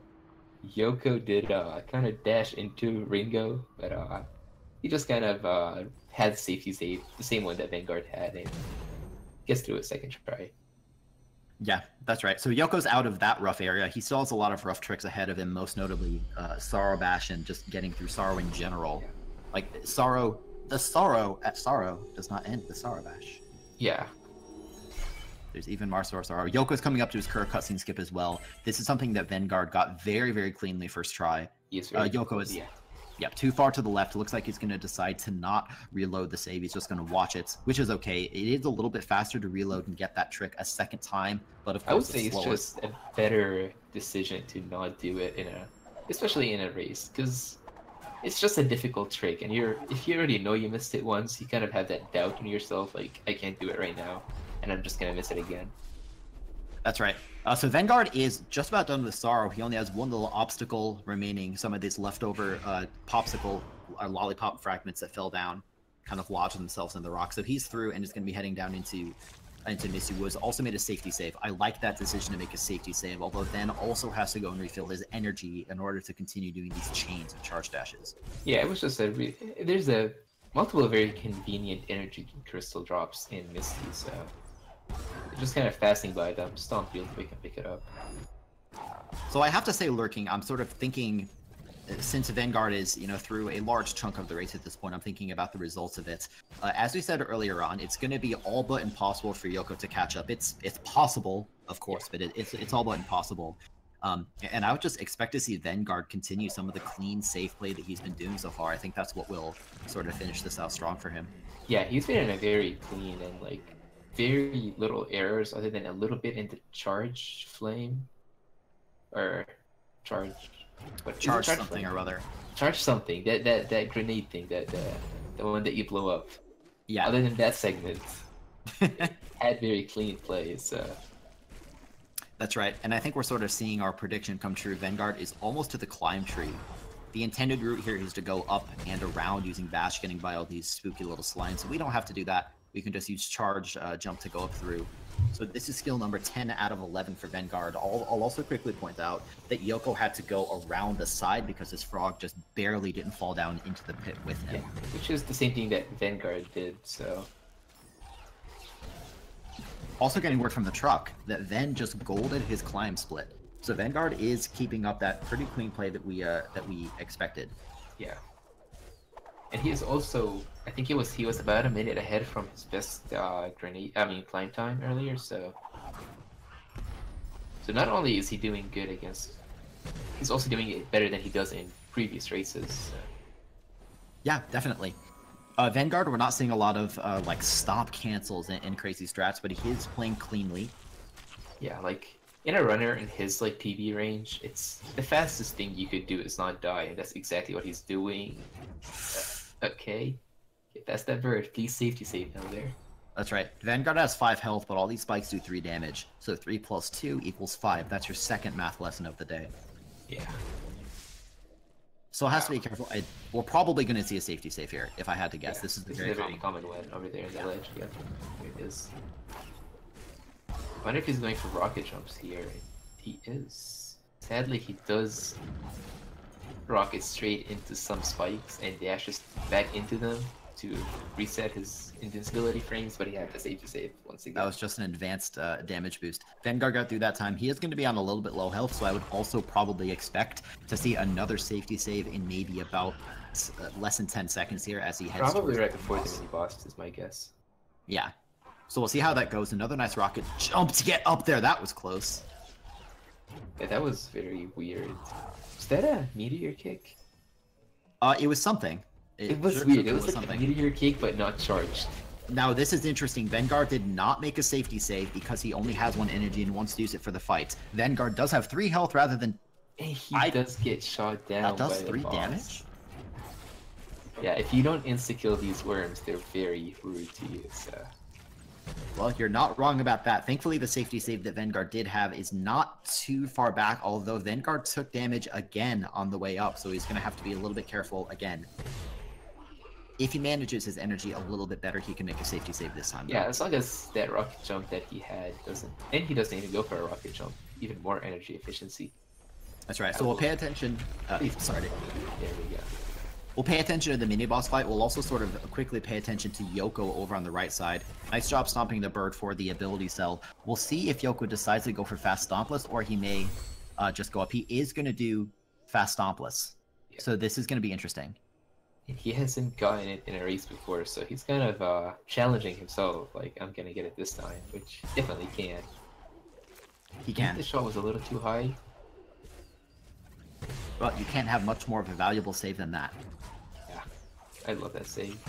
Yoko did kind of dash into Ringo, but he just kind of had safety save, the same one that Vennguard had, and gets through a second try. Yeah, that's right. So Yoko's out of that rough area. He still has a lot of rough tricks ahead of him, most notably Sorrow Bash and just getting through Sorrow in general. Yeah. Like, the sorrow at Sorrow does not end with Sorrow Bash. Yeah. There's even more Sorrow. Yoko's coming up to his current cutscene skip as well. This is something that Vennguard got very, very cleanly first try. Yes, Yoko is too far to the left. It looks like he's going to decide to not reload the save. He's just going to watch it, which is okay. It is a little bit faster to reload and get that trick a second time, but of course I would say it's just a better decision to not do it especially in a race, because it's just a difficult trick, and if you already know you missed it once, you kind of have that doubt in yourself, like, I can't do it right now, and I'm just gonna miss it again. That's right. So Vennguard is just about done with Sorrow. He only has one little obstacle remaining. Some of these leftover popsicle or lollipop fragments that fell down kind of lodged themselves in the rock. So he's through and is going to be heading down into Misty Woods. Also made a safety save. I like that decision to make a safety save, although then also has to go and refill his energy in order to continue doing these chains of charge dashes. Yeah, it was just there's multiple very convenient energy crystal drops in Misty, so just kind of passing by them, stomp real quick and pick it up. So I have to say, Lurking, I'm sort of thinking, since Vennguard is, through a large chunk of the race at this point, I'm thinking about the results of it. As we said earlier on, it's going to be all but impossible for Yoco to catch up. It's possible, of course, but it's all but impossible. And I would just expect to see Vennguard continue some of the clean, safe play that he's been doing so far. I think that's what will sort of finish this out strong for him. Yeah, he's been in a very clean and very little errors other than a little bit in the charge flame or charge something flame? or other. Charge something, that grenade thing, the one that you blow up. Yeah. Other than that segment, had very clean plays. So. That's right, and I think we're sort of seeing our prediction come true. Vennguard is almost to the climb tree. The intended route here is to go up and around using Bash, getting by all these spooky little slimes. So we don't have to do that. We can just use charge jump to go up through. So this is skill number 10 out of 11 for Vennguard. I'll also quickly point out that Yoco had to go around the side because his frog just barely didn't fall down into the pit with him. Yeah, which is the same thing that Vennguard did, so... Also getting word from the truck that Ven just golded his climb split. So Vennguard is keeping up that pretty clean play that we expected. Yeah. And he is also, I think he was about a minute ahead from his best climb time earlier, so not only is he doing good against, he's also doing it better than he does in previous races. So. Yeah, definitely. Vennguard, we're not seeing a lot of stop cancels and crazy strats, but he is playing cleanly. Yeah, in a runner in his PB range, it's the fastest thing you could do is not die, and that's exactly what he's doing. Okay, get past that bird. Please safety save down there. That's right. Vennguard has 5 health, but all these spikes do 3 damage. So 3 plus 2 equals 5. That's your second math lesson of the day. Yeah. So it has to be careful. We're probably going to see a safety save here, if I had to guess. Yeah, this is a very common one over there in the ledge. Yeah, here it is. I wonder if he's going for rocket jumps here. He is. Sadly, he does rocket straight into some spikes and dashes back into them to reset his invincibility frames, but he had to save once again. That was just an advanced damage boost. Vennguard got through that time. He is going to be on a little bit low health, so I would also probably expect to see another safety save in maybe about less than 10 seconds here as he heads Probably towards right the before the boss. mini boss is my guess. Yeah. So we'll see how that goes. Another nice rocket jump to get up there. That was close. Yeah, that was very weird. Was that a meteor kick? It was something. It was sure weird. It was like something. a meteor kick, but not charged. Now, this is interesting. Vennguard did not make a safety save because he only has 1 energy and wants to use it for the fight. Vennguard does have 3 health rather than... And he does get shot down. That does by 3 the boss. damage? Yeah, if you don't insta-kill these worms, they're very rude to use. Well, you're not wrong about that. Thankfully, the safety save that Vennguard did have is not too far back, although Vennguard took damage again on the way up, so he's going to have to be a little bit careful again. If he manages his energy a little bit better, he can make a safety save this time. Yeah, as long as that rocket jump that he had doesn't... And he doesn't even go for a rocket jump. Even more energy efficiency. That's right. So we'll pay attention... sorry. There we go. We'll pay attention to the mini-boss fight. We'll also sort of quickly pay attention to Yoco over on the right side. Nice job stomping the bird for the ability cell. We'll see if Yoco decides to go for fast stompless, or he may just go up. He is going to do fast stompless. Yeah. So this is going to be interesting. He hasn't gotten it in a race before, so he's kind of challenging himself, like, I'm gonna get it this time, which definitely can. He can. The shot was a little too high. Well, you can't have much more of a valuable save than that. Yeah, I love that save.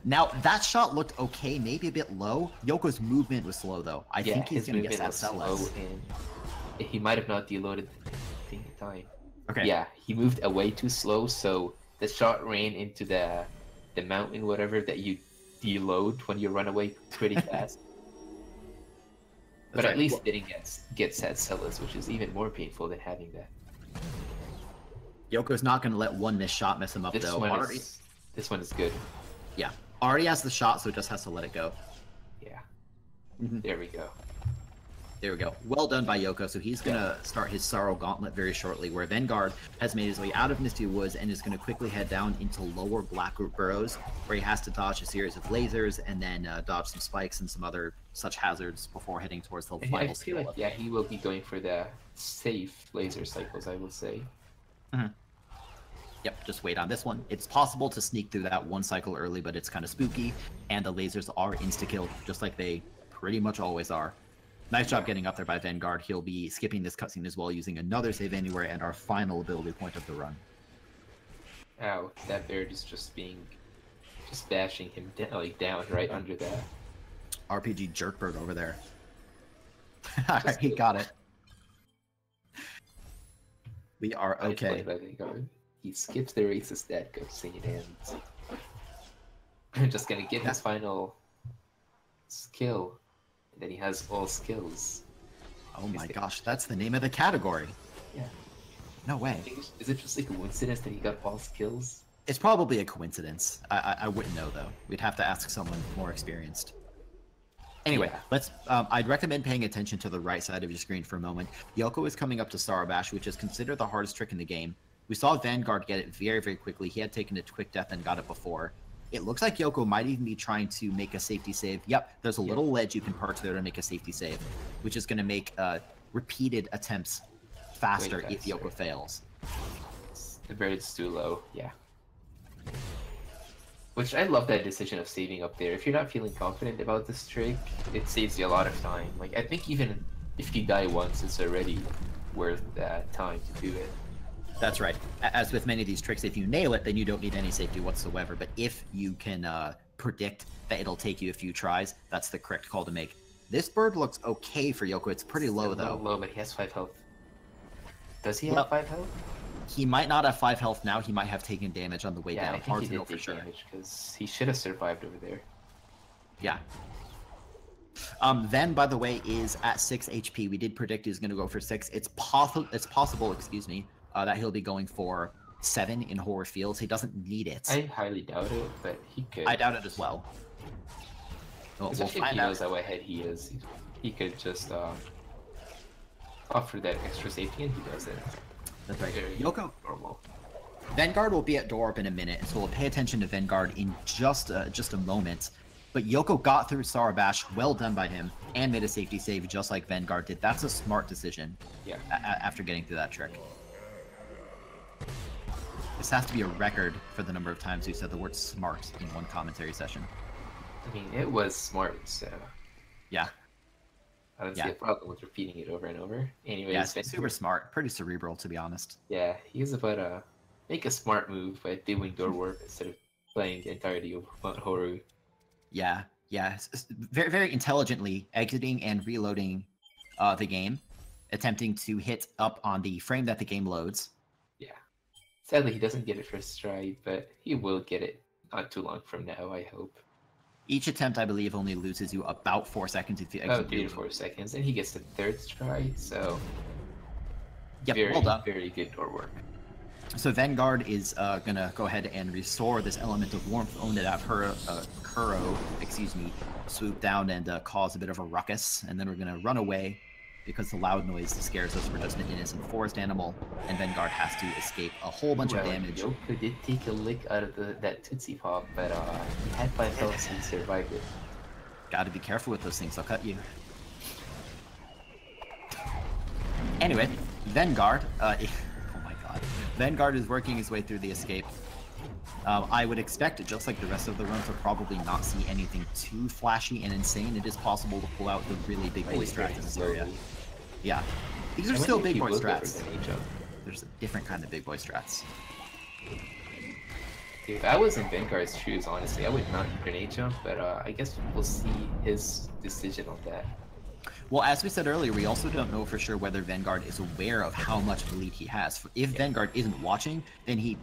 Now, that shot looked okay, maybe a bit low. Yoko's movement was slow, though. I think he's going to get that slow, and he might have not deloaded thing in time. Okay. Yeah, he moved away too slow, so the shot ran into the mountain, whatever, that you deload when you run away pretty fast. But at least it didn't get sad sellers, which is even more painful than having that. Yoko's not going to let one missed shot mess him up, This though. one is good. Yeah. Already has the shot, so just has to let it go. Yeah. Mhm. There we go. There we go. Well done by Yoco. So he's going to start his Sorrow Gauntlet very shortly, where Vennguard has made his way out of Misty Woods and is going to quickly head down into lower Blackroot Burrows, where he has to dodge a series of lasers and then dodge some spikes and some other such hazards before heading towards the final I feel like, yeah, he will be going for the safe laser cycles, I would say. Mhm. Yep, just wait on this one. It's possible to sneak through that one cycle early, but it's kind of spooky, and the lasers are insta-kill, just like they pretty much always are. Nice job getting up there by Vennguard. He'll be skipping this cutscene as well, using another save anywhere and our final ability point of the run. Ow, that bird is just bashing him down right under that. RPG Jerkbird over there. Alright, he got it. We are okay. He skips the races that cutscene and I'm just gonna get his final skill. And then he has all skills. Oh my gosh, that's the name of the category. Yeah. No way. Is it just a coincidence that he got all skills? It's probably a coincidence. I wouldn't know though. We'd have to ask someone more experienced. Anyway, Yeah. let's. I'd recommend paying attention to the right side of your screen for a moment. Yoco is coming up to Sarabash, which is considered the hardest trick in the game. We saw Vennguard get it very, very quickly. He had taken a quick death and got it before. It looks like Yoco might even be trying to make a safety save. Yep, there's a little ledge you can park there to make a safety save, which is going to make repeated attempts faster if Yoco fails. The bird's too low, yeah. Which I love that decision of saving up there. If you're not feeling confident about this trick, it saves you a lot of time. Like, I think even if you die once, it's already worth that time to do it. That's right. As with many of these tricks, if you nail it, then you don't need any safety whatsoever. But if you can predict that it'll take you a few tries, that's the correct call to make. This bird looks okay for Yoco. It's pretty low, though. Low, but he has 5 health. Does he have 5 health? He might not have 5 health now. He might have taken damage on the way down. I think Hard he to did know for take sure. damage because he should have survived over there. Yeah. Then, by the way, is at 6 HP. We did predict he's going to go for 6. It's possible, excuse me, that he'll be going for 7 in Horror Fields. He doesn't need it. I highly doubt it, but he could. I doubt it as well. We'll Especially if find he out. knows how ahead he is. He could just offer that extra safety, and he does it. That's right. Very Yoko. normal. Vennguard will be at door up in a minute, so we'll pay attention to Vennguard in just a moment. But Yoko got through Sarabash, well done by him, and made a safety save just like Vennguard did. That's a smart decision. Yeah. After getting through that trick. This has to be a record for the number of times we said the word smart in one commentary session. I mean, it was smart, so Yeah. I don't see a problem with repeating it over and over. Anyways, Yeah, it's super smart. Pretty cerebral, to be honest. Yeah, he was about to make a smart move by doing door warp instead of playing the entirety of Horu. Yeah, yeah. Very, very intelligently exiting and reloading the game, attempting to hit up on the frame that the game loads. Yeah. Sadly, he doesn't get it first stride, but he will get it not too long from now, I hope. Each attempt, I believe, only loses you about 4 seconds if you exit. About 3 to 4 seconds, and he gets the third stride, so yep, very, well done. Very good door work. So Vennguard is gonna go ahead and restore this element of warmth, own it at Kuro, swoop down and cause a bit of a ruckus, and then we're gonna run away because the loud noise scares us. We're just an innocent forest animal, and Vennguard has to escape a whole bunch of damage. Yoko did take a lick out of that Tootsie Pop, but he had 5 health and survived it. Gotta be careful with those things, they'll cut you. Anyway, Vennguard, oh my god. Vennguard is working his way through the escape. I would expect, just like the rest of the run, to probably not see anything too flashy and insane. It is possible to pull out the really big boy strats in this area. Yeah. These are still big boy strats. There's a different kind of big boy strats. If I was in Vennguard's shoes, honestly, I would not grenade jump, but I guess we'll see his decision on that. Well, as we said earlier, we also don't know for sure whether Vennguard is aware of how much of a lead he has. If Vennguard isn't watching, then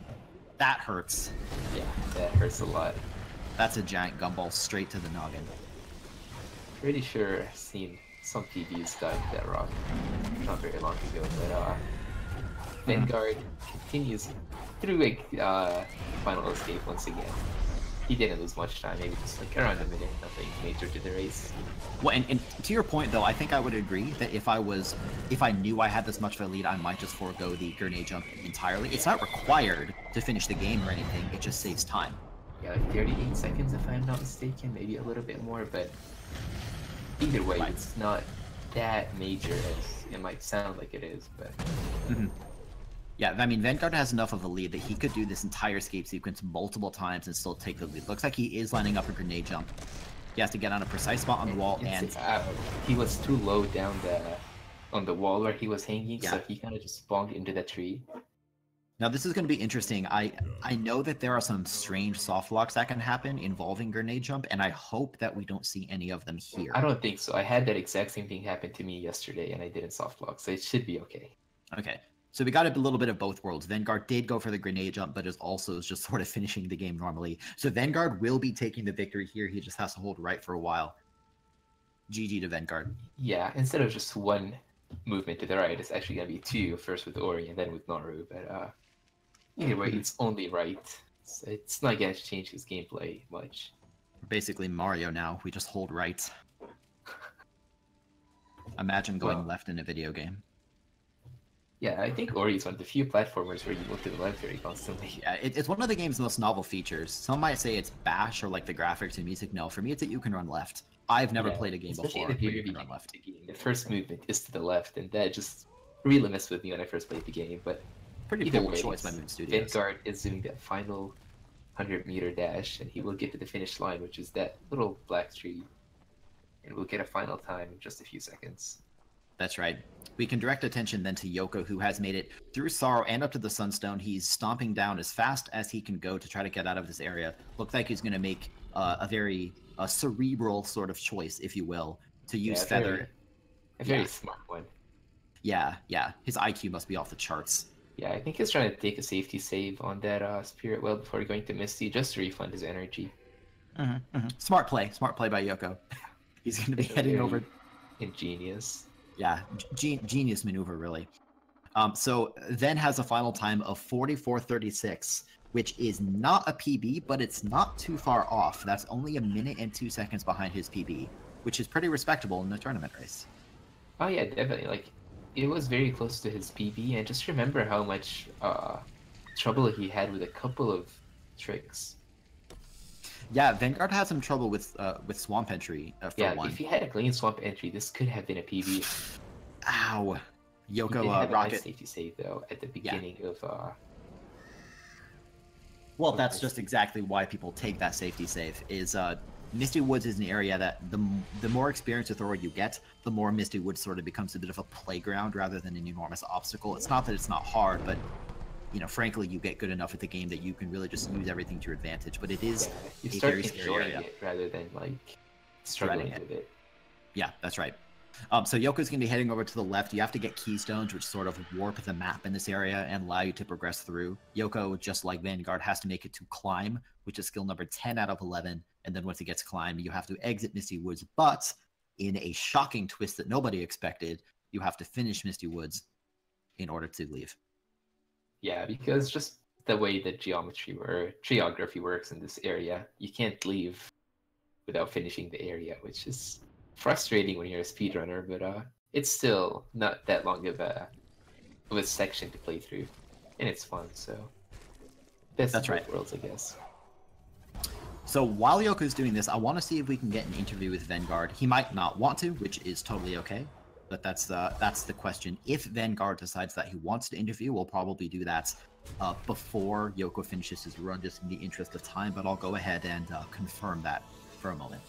that hurts. Yeah, that hurts a lot. That's a giant gumball straight to the noggin. Pretty sure I've seen some PBs dive that rock not very long ago, but Vennguard continues through a final escape once again. He didn't lose much time, maybe just like around a minute, nothing major to the race. Well, and to your point though, I think I would agree that if I knew I had this much of a lead, I might just forego the grenade jump entirely. It's not required to finish the game or anything, it just saves time. Yeah, like 38 seconds if I'm not mistaken, maybe a little bit more, but either way, it's not that major as it might sound like it is, but... Yeah, I mean, Vennguard has enough of a lead that he could do this entire escape sequence multiple times and still take the lead. Looks like he is lining up a grenade jump. He has to get on a precise spot on the wall, and he was too low down on the wall where he was hanging, yeah. So he kind of just spawned into the tree. Now this is going to be interesting. I know that there are some strange soft locks that can happen involving grenade jump, and I hope that we don't see any of them here. I don't think so. I had that exact same thing happen to me yesterday, and I didn't soft lock, so it should be okay. Okay. So we got a little bit of both worlds. Vennguard did go for the grenade jump, but is also just sort of finishing the game normally. So Vennguard will be taking the victory here. He just has to hold right for a while. GG to Vennguard. Yeah, instead of just one movement to the right, it's actually going to be 2, first with Ori and then with Naru. But either way, it's only right. So it's not going to change his gameplay much. We're basically Mario now. We just hold right. Imagine going left in a video game. Yeah, I think Ori is one of the few platformers where you look to the left very constantly. Yeah, it's one of the game's most novel features. Some might say it's bash or like the graphics and music. No, for me it's that you can run left. I've never played a game before where you can run left. The first movement is to the left, and that just really messed with me when I first played the game. But pretty bold choice by Moon Studios. Vennguard is doing that final 100-meter dash, and he will get to the finish line, which is that little black tree, and we'll get a final time in just a few seconds. That's right. We can direct attention then to Yoko, who has made it through Sorrow and up to the Sunstone. He's stomping down as fast as he can go to try to get out of this area. Looks like he's going to make a very cerebral sort of choice, if you will, to use Feather. A very smart one. Yeah, yeah. His IQ must be off the charts. Yeah, I think he's trying to take a safety save on that Spirit Well before going to Misty, just to refund his energy. Smart play by Yoko. He's going to be heading over. Ingenious. Yeah, genius maneuver, really. So Ven has a final time of 44:36, which is not a PB, but it's not too far off. That's only 1 minute and 2 seconds behind his PB, which is pretty respectable in the tournament race. Oh yeah, definitely. Like, it was very close to his PB, and just remember how much trouble he had with a couple of tricks. Yeah, Vanguard had some trouble with Swamp Entry for one. If he had a clean Swamp Entry, this could have been a PB. Ow. Yoko he did have rocket. a nice safety save though at the beginning of. Well, that's just exactly why people take that safety save. Is Misty Woods is an area that the more experienced with Thor you get, the more Misty Woods sort of becomes a bit of a playground rather than an enormous obstacle. It's not that it's not hard, but you know, frankly, you get good enough at the game that you can really just use everything to your advantage. But it is you a start very scary enjoying area. it rather than like struggling with it. Yeah, that's right. So Yoko's going to be heading over to the left. You have to get keystones, which sort of warp the map in this area and allow you to progress through. Yoko, just like Vanguard, has to make it to climb, which is skill number 10 out of 11. And then once it gets climb, you have to exit Misty Woods. But in a shocking twist that nobody expected, you have to finish Misty Woods in order to leave. Yeah, because just the way that geography works in this area, you can't leave without finishing the area, which is frustrating when you're a speedrunner, but it's still not that long of a section to play through, and it's fun. So best of both worlds, I guess. So while Yoko's doing this, I want to see if we can get an interview with Vennguard. He might not want to, which is totally okay, but that's the question. If Vennguard decides that he wants to interview, we'll probably do that before Yoko finishes his run, just in the interest of time. But I'll go ahead and confirm that for a moment.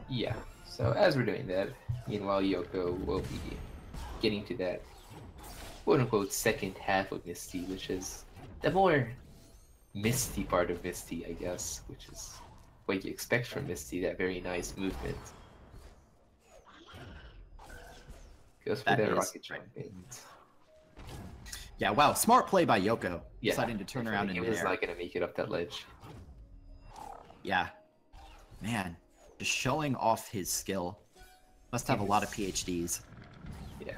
Yeah. So as we're doing that, meanwhile, Yoko will be getting to that quote-unquote second half of Misty, which is the more Misty part of Misty, I guess, which is what you expect from Misty, that very nice movement. Goes for that rocket jumping. Yeah, wow, smart play by Yoko. Yeah, deciding to turn around in he there. was not going to make it up that ledge. Yeah. Man. Just showing off his skill. Must have a lot of PhDs. Yeah.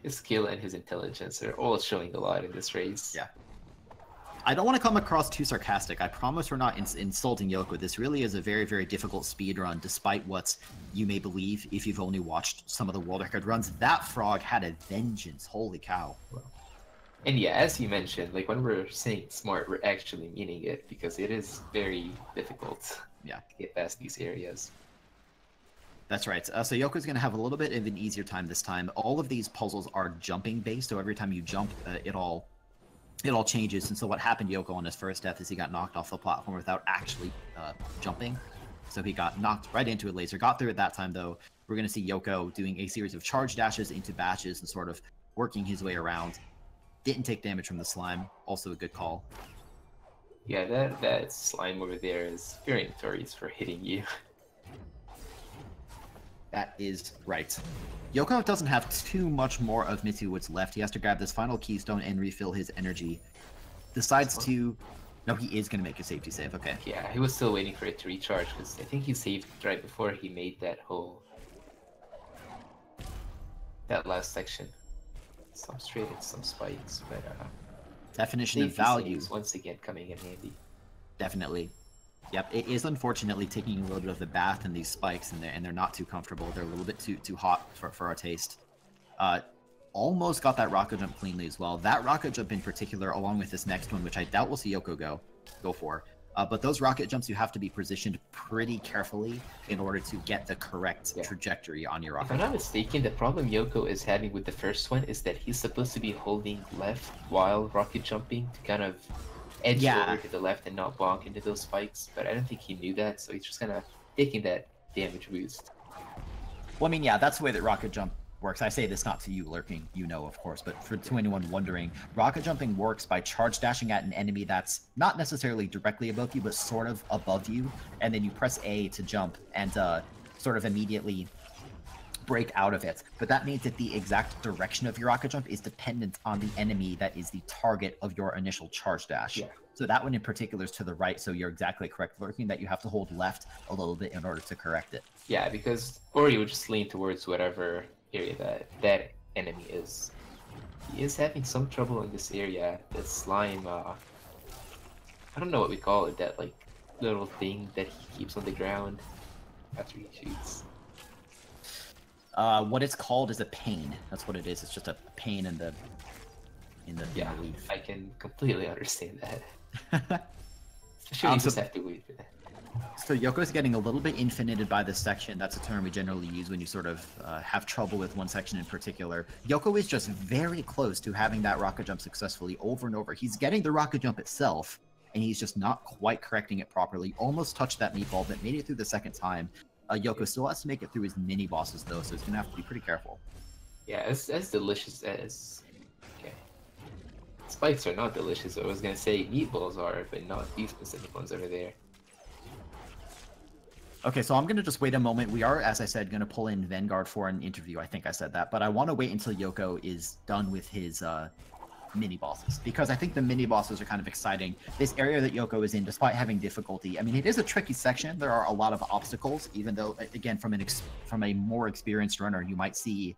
His skill and his intelligence are all showing a lot in this race. Yeah. I don't want to come across too sarcastic. I promise we're not insulting Yoko. This really is a very, very difficult speed run, despite what you may believe if you've only watched some of the world record runs. That frog had a vengeance. Holy cow. And yeah, as you mentioned, like when we're saying smart, we're actually meaning it, because it is very difficult. Yeah, to get past these areas. That's right. So Yoko's going to have a little bit of an easier time this time. All of these puzzles are jumping based, so every time you jump, it all changes. And so what happened to Yoko on his first death is he got knocked off the platform without actually jumping. So he got knocked right into a laser. Got through it that time, though. We're going to see Yoko doing a series of charge dashes into batches and sort of working his way around. Didn't take damage from the slime. Also a good call. Yeah, that slime over there is very notorious for hitting you. That is right. Yoko doesn't have too much more of Misty Woods left. He has to grab this final keystone and refill his energy. Decides to... No, he is going to make a safety save. Okay. Yeah, he was still waiting for it to recharge, because I think he saved right before he made that last section. Some straight and some spikes, but definition of value once again coming in handy. Definitely. Yep, it is unfortunately taking a little bit of the bath in these spikes, and they're not too comfortable. They're a little bit too hot for our taste. Almost got that rocket jump cleanly as well. That rocket jump in particular, along with this next one, which I doubt we'll see Yoko go for. But those rocket jumps, you have to be positioned pretty carefully in order to get the correct trajectory on your rocket. If I'm not mistaken, the problem Yoko is having with the first one is that he's supposed to be holding left while rocket jumping to kind of edge over to the left and not bonk into those spikes, but I don't think he knew that, so he's just kind of taking that damage boost. Well, I mean, yeah, that's the way that rocket jump works. I say this not to you, Lurking, you know, of course, but to anyone wondering, rocket jumping works by charge dashing at an enemy that's not necessarily directly above you, but sort of above you, and then you press A to jump and sort of immediately break out of it. But that means that the exact direction of your rocket jump is dependent on the enemy that is the target of your initial charge dash. Yeah. So that one in particular is to the right, so you're exactly correct, Lurking, that you have to hold left a little bit in order to correct it. Yeah, because, or you would just lean towards whatever area that enemy is. He is having some trouble in this area. The slime, I don't know what we call it, that like little thing that he keeps on the ground after he shoots. What it's called is a pain. That's what it is. It's just a pain in the Yeah, leaf. I can completely understand that. Especially you just have to wait for that. So Yoko's getting a little bit infinited by this section. That's a term we generally use when you sort of have trouble with one section in particular. Yoko is just very close to having that rocket jump successfully over and over. He's getting the rocket jump itself, and he's just not quite correcting it properly. Almost touched that meatball, but made it through the second time. Yoko still has to make it through his mini bosses though, so he's gonna have to be pretty careful. Yeah, as delicious as... Okay. Spikes are not delicious. I was gonna say meatballs are, but not these specific ones over there. Okay, so I'm going to just wait a moment. We are, as I said, going to pull in Vennguard for an interview. I think I said that. But I want to wait until Yoko is done with his mini-bosses. Because I think the mini-bosses are kind of exciting. This area that Yoko is in, despite having difficulty, I mean, it is a tricky section. There are a lot of obstacles, even though, again, from a more experienced runner, you might see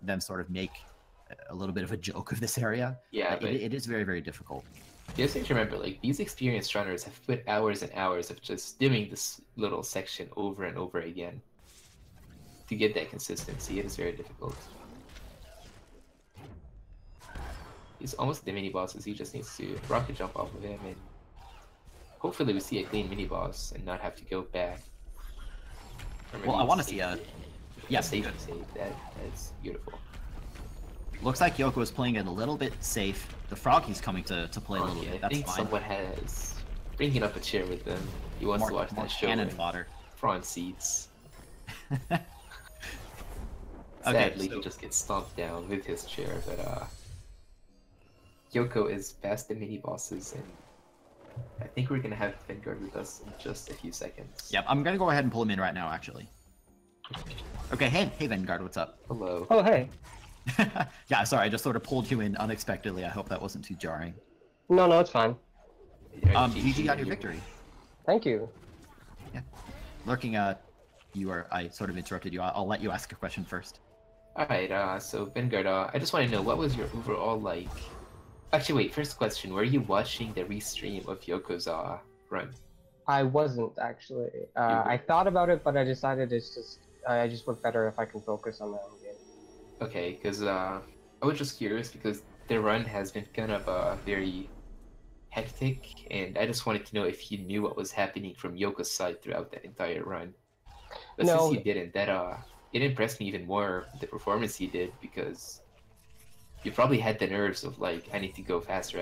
them sort of make a little bit of a joke of this area. Yeah, but it is very, very difficult. You just have to remember, like, these experienced runners have put hours and hours of just doing this little section over and over again. To get that consistency, it is very difficult. He's almost the mini-bosses, he just needs to rocket jump off of him, and hopefully we see a clean mini-boss and not have to go back. Well, I want to see a... Yeah, save. That's beautiful. Looks like Yoko is playing it a little bit safe. The Froggy's coming to play a little bit. That's I think fine. someone has bringing up a chair with them. He wants to watch that show. Cannon fodder. Front seats. Okay, Sadly, he just gets stomped down with his chair. But Yoko is past the mini bosses, and I think we're gonna have Vennguard with us in just a few seconds. Yep, I'm gonna go ahead and pull him in right now, actually. Okay, hey Vennguard, what's up? Hello. Oh, hey. Yeah, sorry, I just sort of pulled you in unexpectedly. I hope that wasn't too jarring. No, it's fine. GG on your victory. Thank you. Yeah. Lurking, I sort of interrupted you. I'll let you ask a question first. Alright, so Vennguard, I just want to know, what was your overall, like... Actually, wait, first question, were you watching the restream of Yoko's, run? I wasn't, actually. I thought about it, but I decided I just work better if I can focus on my own game. Okay, because I was just curious because the run has been kind of very hectic, and I just wanted to know if you knew what was happening from Yoko's side throughout that entire run. But No. since you didn't, that it impressed me even more, the performance you did, because you probably had the nerves of like, I need to go faster,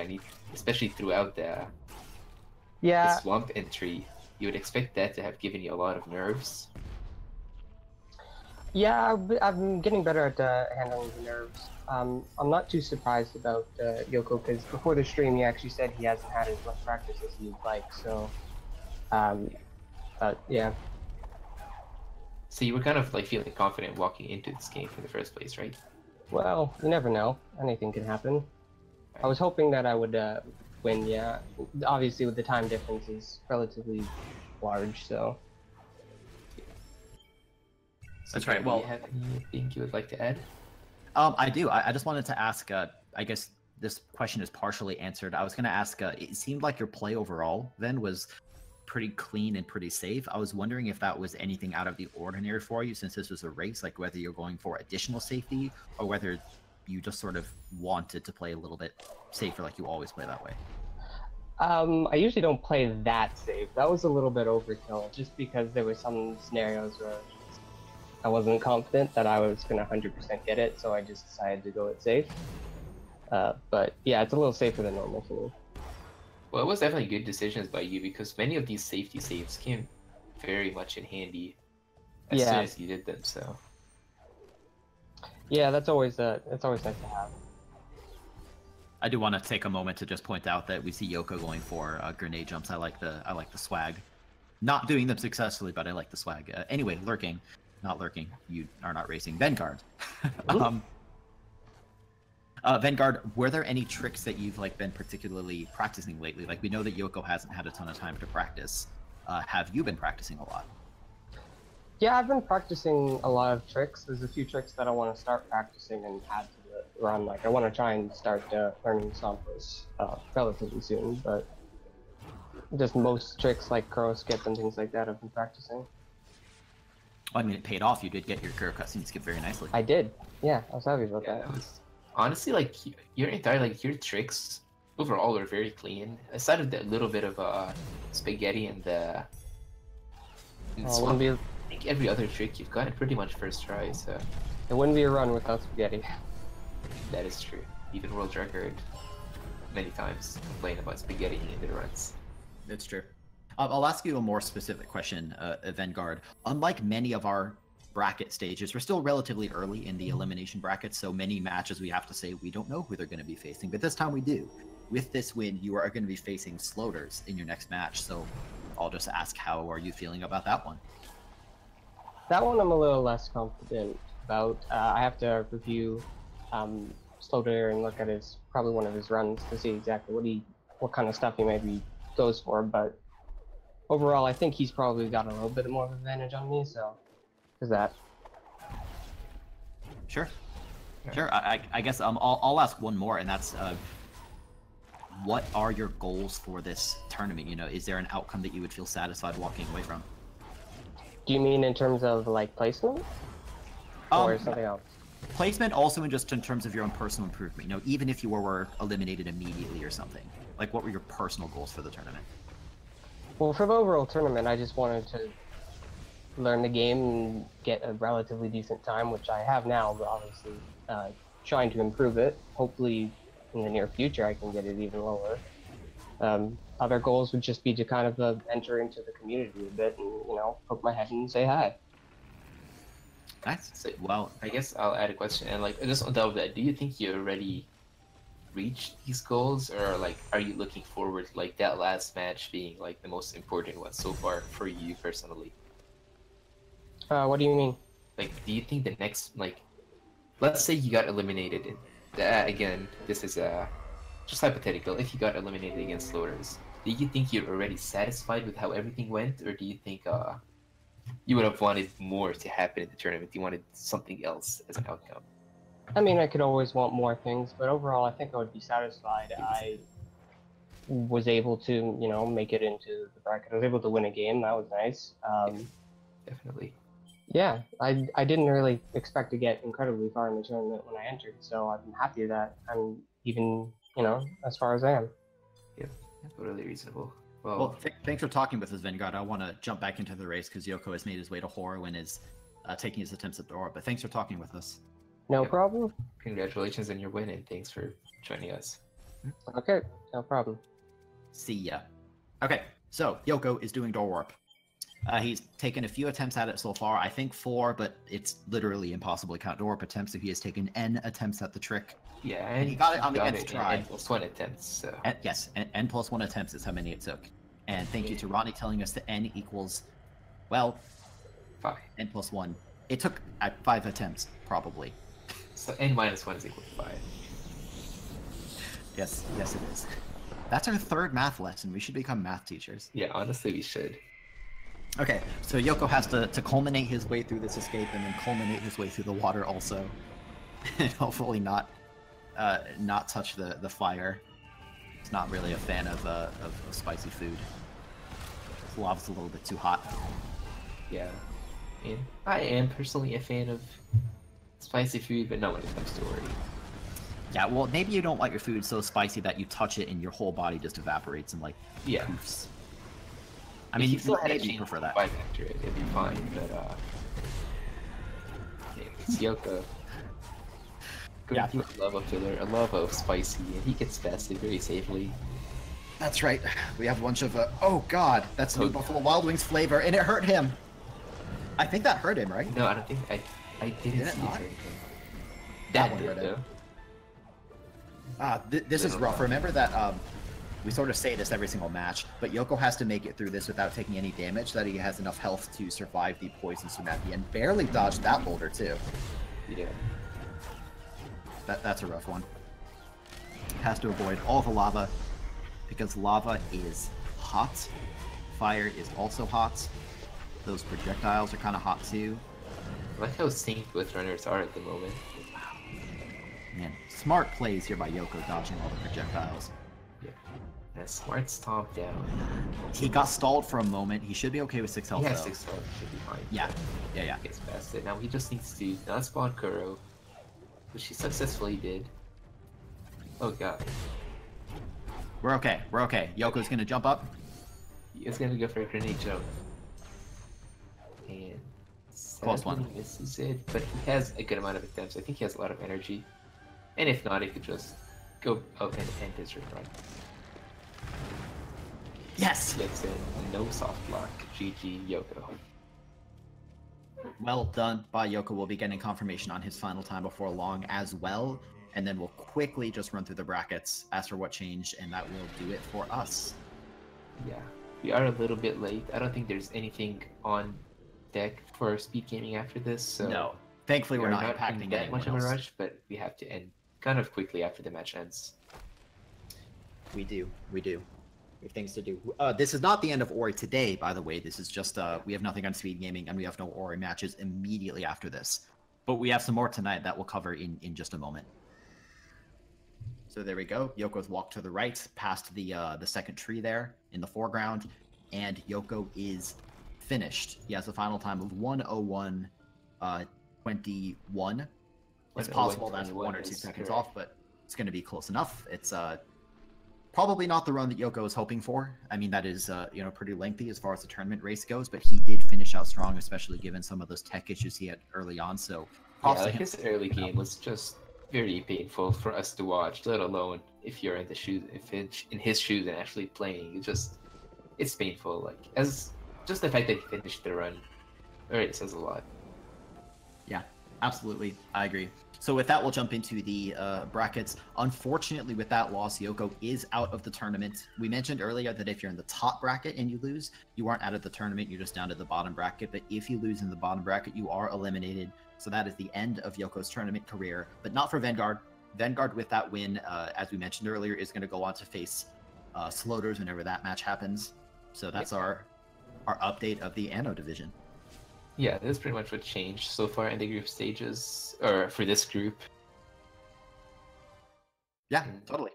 especially throughout the swamp entry. You would expect that to have given you a lot of nerves. Yeah, I'm getting better at handling the nerves. I'm not too surprised about Yoko, because before the stream he actually said he hasn't had as much practice as he'd like, so... yeah. So you were kind of like feeling confident walking into this game in the first place, right? Well, you never know. Anything can happen. I was hoping that I would win, yeah. Obviously with the time difference is relatively large, so... That's right. Well, do you have anything you would like to add? I do. I just wanted to ask, I guess this question is partially answered. I was going to ask, it seemed like your play overall then was pretty clean and pretty safe. I was wondering if that was anything out of the ordinary for you since this was a race, like whether you're going for additional safety or whether you just sort of wanted to play a little bit safer like you always play that way. I usually don't play that safe. That was a little bit overkill, just because there were some scenarios where I wasn't confident that I was going to 100% get it, so I just decided to go it safe. But yeah, it's a little safer than normal for me. Well, it was definitely good decisions by you, because many of these safety saves came very much in handy as soon as you did them, so... Yeah, that's always nice to have. I do want to take a moment to just point out that we see Yoko going for grenade jumps. I like the swag. Not doing them successfully, but I like the swag. Anyway, not lurking. You are not racing. Vennguard. Vennguard, were there any tricks that you've been particularly practicing lately? Like, we know that Yoko hasn't had a ton of time to practice. Have you been practicing a lot? Yeah, I've been practicing a lot of tricks. There's a few tricks that I want to start practicing and add to the run. Like, I want to try and start learning Sombras relatively soon, but just most tricks like curl skip and things like that I've been practicing. Well, I mean, it paid off. You did get your Kuro cutscene skip very nicely. I did. Yeah, I was happy about Yeah, that. that was honestly like your entire like your tricks overall were very clean. Aside of that little bit of spaghetti and the Wouldn't be, I think every other trick you've gotten pretty much first try. So it wouldn't be a run without spaghetti. that is true. Even world record many times complain about spaghetti in the runs. It's true. I'll ask you a more specific question, Vennguard. Unlike many of our bracket stages, we're still relatively early in the elimination bracket, so many matches we have to say we don't know who they're going to be facing, but this time we do. With this win, you are going to be facing Sloaters in your next match, so I'll just ask, how are you feeling about that one? That one I'm a little less confident about. I have to review Slowder and look at probably one of his runs to see exactly what kind of stuff he maybe goes for, but overall I think he's probably got a little bit more of an advantage on me, so there's that. Sure. Sure. I guess I'll ask one more, and that's what are your goals for this tournament? You know, is there an outcome that you would feel satisfied walking away from? Do you mean in terms of like placement or something else? Placement, also in terms of your own personal improvement. You know, even if you were eliminated immediately or something. Like, what were your personal goals for the tournament? Well, for the overall tournament, I just wanted to learn the game and get a relatively decent time, which I have now, but obviously trying to improve it. Hopefully, in the near future, I can get it even lower. Other goals would just be to kind of enter into the community a bit and, you know, poke my head and say hi. Nice. So, Well, I guess I'll add a question, and like just on top of that, do you think you already reached these goals, or like are you looking forward to like that last match being like the most important one so far for you personally? What do you mean? Like, do you think the next, like, let's say you got eliminated in again, this is just hypothetical, if you got eliminated against Sloaters, do you think you're already satisfied with how everything went, or do you think you would have wanted more to happen in the tournament? You wanted something else as an outcome? I mean, I could always want more things, but overall, I think I would be satisfied. I was able to, you know, make it into the bracket. I was able to win a game. That was nice. Definitely. Yeah, I didn't really expect to get incredibly far in the tournament when I entered, so I'm happy that I'm even, you know, as far as I am. Yeah, totally reasonable. Well, thanks for talking with us, Vennguard. I want to jump back into the race because Yoco has made his way to Horo and is taking his attempts at the Aura, but thanks for talking with us. No problem. Congratulations on your win, and thanks for joining us. Okay, no problem. See ya. Okay, so Yoco is doing Door Warp. He's taken a few attempts at it so far. I think 4, but it's literally impossible to count Door Warp attempts, so he has taken N attempts at the trick. Yeah, and he got it on the nth try. N+1 attempts, so... Yes, N+1 attempts is how many it took. And thank you to Ronnie telling us that N equals, well... 5. N+1. It took 5 attempts, probably. So N-1 is equal to 5. Yes, it is. That's our 3rd math lesson. We should become math teachers. Yeah, honestly, we should. Okay, so Yoco has to culminate his way through this escape and then culminate his way through the water also. And hopefully not touch the fire. He's not really a fan of spicy food. The lava's a little bit too hot. Yeah. And I am personally a fan of spicy food, but not when it comes to Ori. Yeah, well, maybe you don't like your food so spicy that you touch it and your whole body just evaporates and, like, poofs. I mean, you still had to prefer that. After it, it'd be fine, but it's Yoco. Yeah, a love of filler, a love of spicy, and he gets past it very safely. That's right. We have a bunch of oh god, that's new Buffalo Wild Wings flavor, and it hurt him. I think that hurt him, right? No, I don't think I didn't see it hurt him. That one hurt him. This is rough. Remember that we sort of say this every single match, but Yoco has to make it through this without taking any damage, so that he has enough health to survive the poison swim at the end. Barely dodged that boulder too. Yeah. That's a rough one. Has to avoid all the lava, because lava is hot. Fire is also hot. Those projectiles are kind of hot too. I like how synced with runners are at the moment. Man, smart plays here by Yoco, dodging all the projectiles. Yeah. And a smart stomp down. He got stalled for a moment. He should be okay with 6 health. He has though. 6 health, should be fine. Yeah. Yeah. Gets past it. Now he just needs to not spawn Kuro, which he successfully did. Oh god. We're okay. We're okay. Yoko's gonna jump up. He is gonna go for a grenade jump. And Close one. he misses it, but he has a good amount of attempts. I think he has a lot of energy. And if not, he could just go up and end his run. Yes! Gets in. No soft block. GG Yoko. Well done by Yoko. We'll be getting confirmation on his final time before long as well. And then we'll quickly just run through the brackets, ask for what changed, and that will do it for us. Yeah. We are a little bit late. I don't think there's anything on deck for speed gaming after this, so No. Thankfully, we're not in impacting that much of anyone a else. rush, but we have to end kind of quickly after the match ends. We do. We have things to do. This is not the end of Ori today, by the way. This is just, we have nothing on speed gaming, and we have no Ori matches immediately after this. But we have some more tonight that we'll cover in just a moment. So there we go. Yoko's walked to the right, past the second tree there in the foreground, and Yoko is finished. He has a final time of 1:01:21. It's possible that's 1 or 2 seconds off, but it's going to be close enough. It's probably not the run that Yoko was hoping for. I mean, that is pretty lengthy as far as the tournament race goes, but he did finish out strong, especially given some of those tech issues he had early on. So props to him. His early game was just very painful for us to watch, let alone if you're in the shoes, in his shoes and actually playing. It's painful. Like, as just the fact that he finished the run already says a lot. Yeah, absolutely. I agree. So with that, we'll jump into the brackets. Unfortunately, with that loss, Yoko is out of the tournament. We mentioned earlier that if you're in the top bracket and you lose, you aren't out of the tournament. You're just down to the bottom bracket. But if you lose in the bottom bracket, you are eliminated. So that is the end of Yoko's tournament career, but not for Vennguard. Vennguard, with that win, as we mentioned earlier, is going to go on to face Sloters whenever that match happens. So that's our update of the Anno division. Yeah, that's pretty much what changed so far in the group stages, or for this group. Yeah, totally.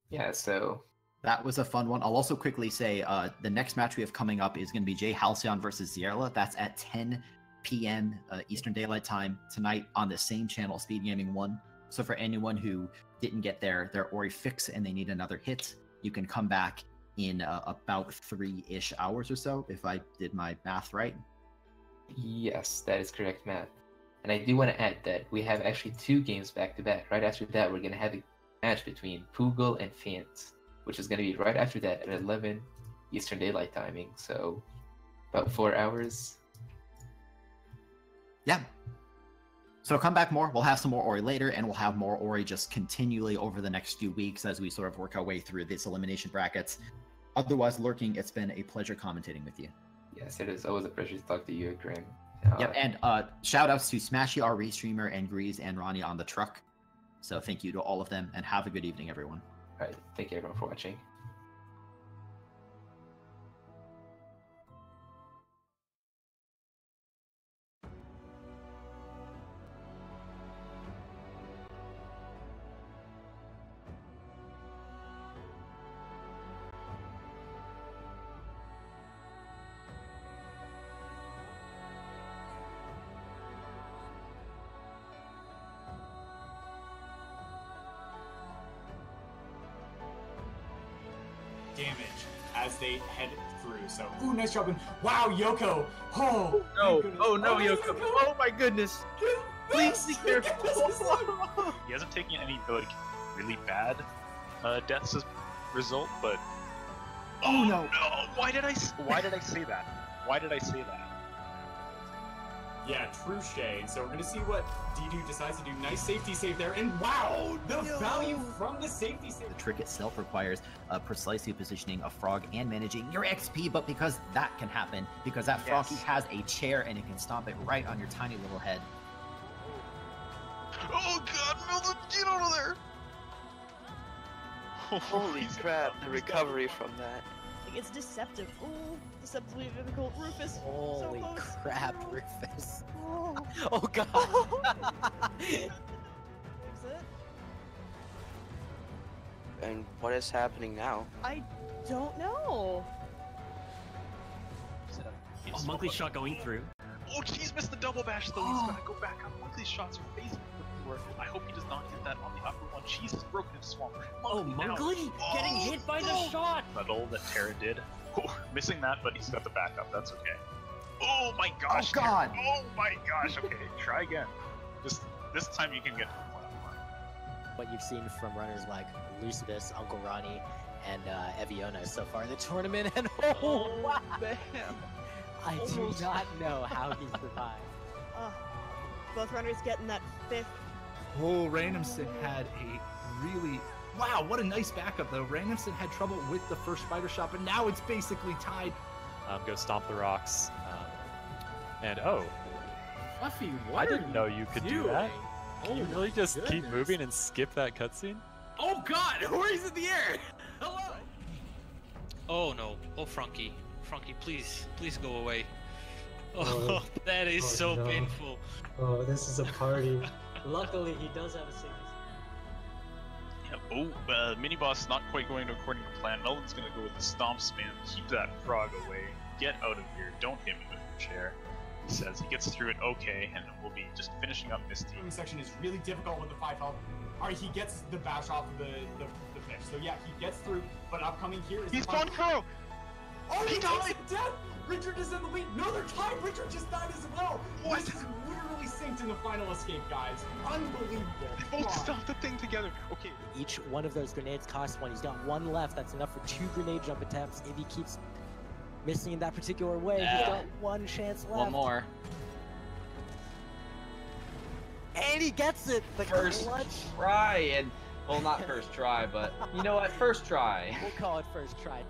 Yeah, so that was a fun one. I'll also quickly say the next match we have coming up is going to be Jay Halcyon versus Zierla. That's at 10 p.m. Eastern Daylight Time tonight on the same channel, Speed Gaming 1. So for anyone who didn't get their Ori fix and they need another hit, you can come back in about 3-ish hours or so, if I did my math right. Yes, that is correct math. And I do want to add that we have actually 2 games back-to-back. Right after that, we're going to have a match between Poogle and Fant, which is going to be right after that at 11 Eastern Daylight Timing. So about 4 hours. Yeah. So come back more. We'll have some more Ori later, and we'll have more Ori just continually over the next few weeks as we sort of work our way through this elimination brackets. Otherwise, Lurking, it's been a pleasure commentating with you. Yes, it is always a pleasure to talk to you, Grim. Yep, and shout outs to Smashy, our restreamer, and Grease and Ronnie on the truck. So thank you to all of them, and have a good evening, everyone. All right, thank you everyone for watching. Damage as they head through. So, ooh, nice job. And wow, Yoko. Oh, No, my oh no, goodness. Yoko. Oh my goodness. Please be careful. He hasn't taken any like really bad deaths as result, but Oh no! no! Why did I say that? Why did I say that? Yeah, true shade. So we're gonna see what D2 decides to do. Nice safety save there, and wow, the value from the safety save. The trick itself requires precisely positioning a frog and managing your XP, but because that can happen, because that froggy has a chair and it can stomp it right on your tiny little head. Oh god, Milton, get out of there! Holy crap, the recovery from that. Like, it's deceptive. Ooh, deceptively difficult. Rufus, Holy so close. crap, Rufus. Oh. Oh god. Fix it. And what is happening now? I don't know. Oh, Monkey's shot going through. Oh, he's missed the double bash though. He's gotta go back up. Monkey's shots are facing the floor. I hope he does not get that on the upper one. Jesus, broken his swamp. Oh, Monkey getting hit by the shot. Metal that Terra did. Oh, missing that, but he's got the backup. That's okay. Oh my gosh. Oh god. Terra. Oh my gosh. Okay, try again. Just this time you can get to the platform. What you've seen from runners like Lucidus, Uncle Ronnie, and Eviona so far in the tournament, and oh wow! I do not know how he survived. Both runners getting that 5th. Oh, Randomson had a really... Wow, what a nice backup, though. Randomson had trouble with the first spider shot, but now it's basically tied. Go stomp the rocks. And oh, Fluffy, what I didn't know you could do that. Can you really just keep goodness. moving and skip that cutscene? Oh god, Hori's in the air! Hello! Oh no. Oh, Frankie. Frankie, please go away. Oh, that is so painful. Oh, this is a party. Luckily, he does have a sickness. Yeah, mini boss not quite going according to plan. Melvin's gonna go with the stomp spam. Keep that frog away. Get out of here. Don't hit me with your chair. He says he gets through it okay, and we'll be just finishing up Misty. The section is really difficult with the 5 health. Alright, he gets the bash off of the fish. So yeah, he gets through, but upcoming here is... He's gone through! Oh, he died! Death! Richard is in the lead. No, they're tied. Richard just died as well. What? This is literally synced in the final escape, guys. Unbelievable. They both stopped the thing together. Okay. Each one of those grenades costs 1. He's got 1 left. That's enough for 2 grenade jump attempts. If he keeps missing in that particular way, he's got 1 chance left. 1 more. And he gets it! The First clutch. try, and... Well, not first try, but... You know what? First try. We'll call it first try.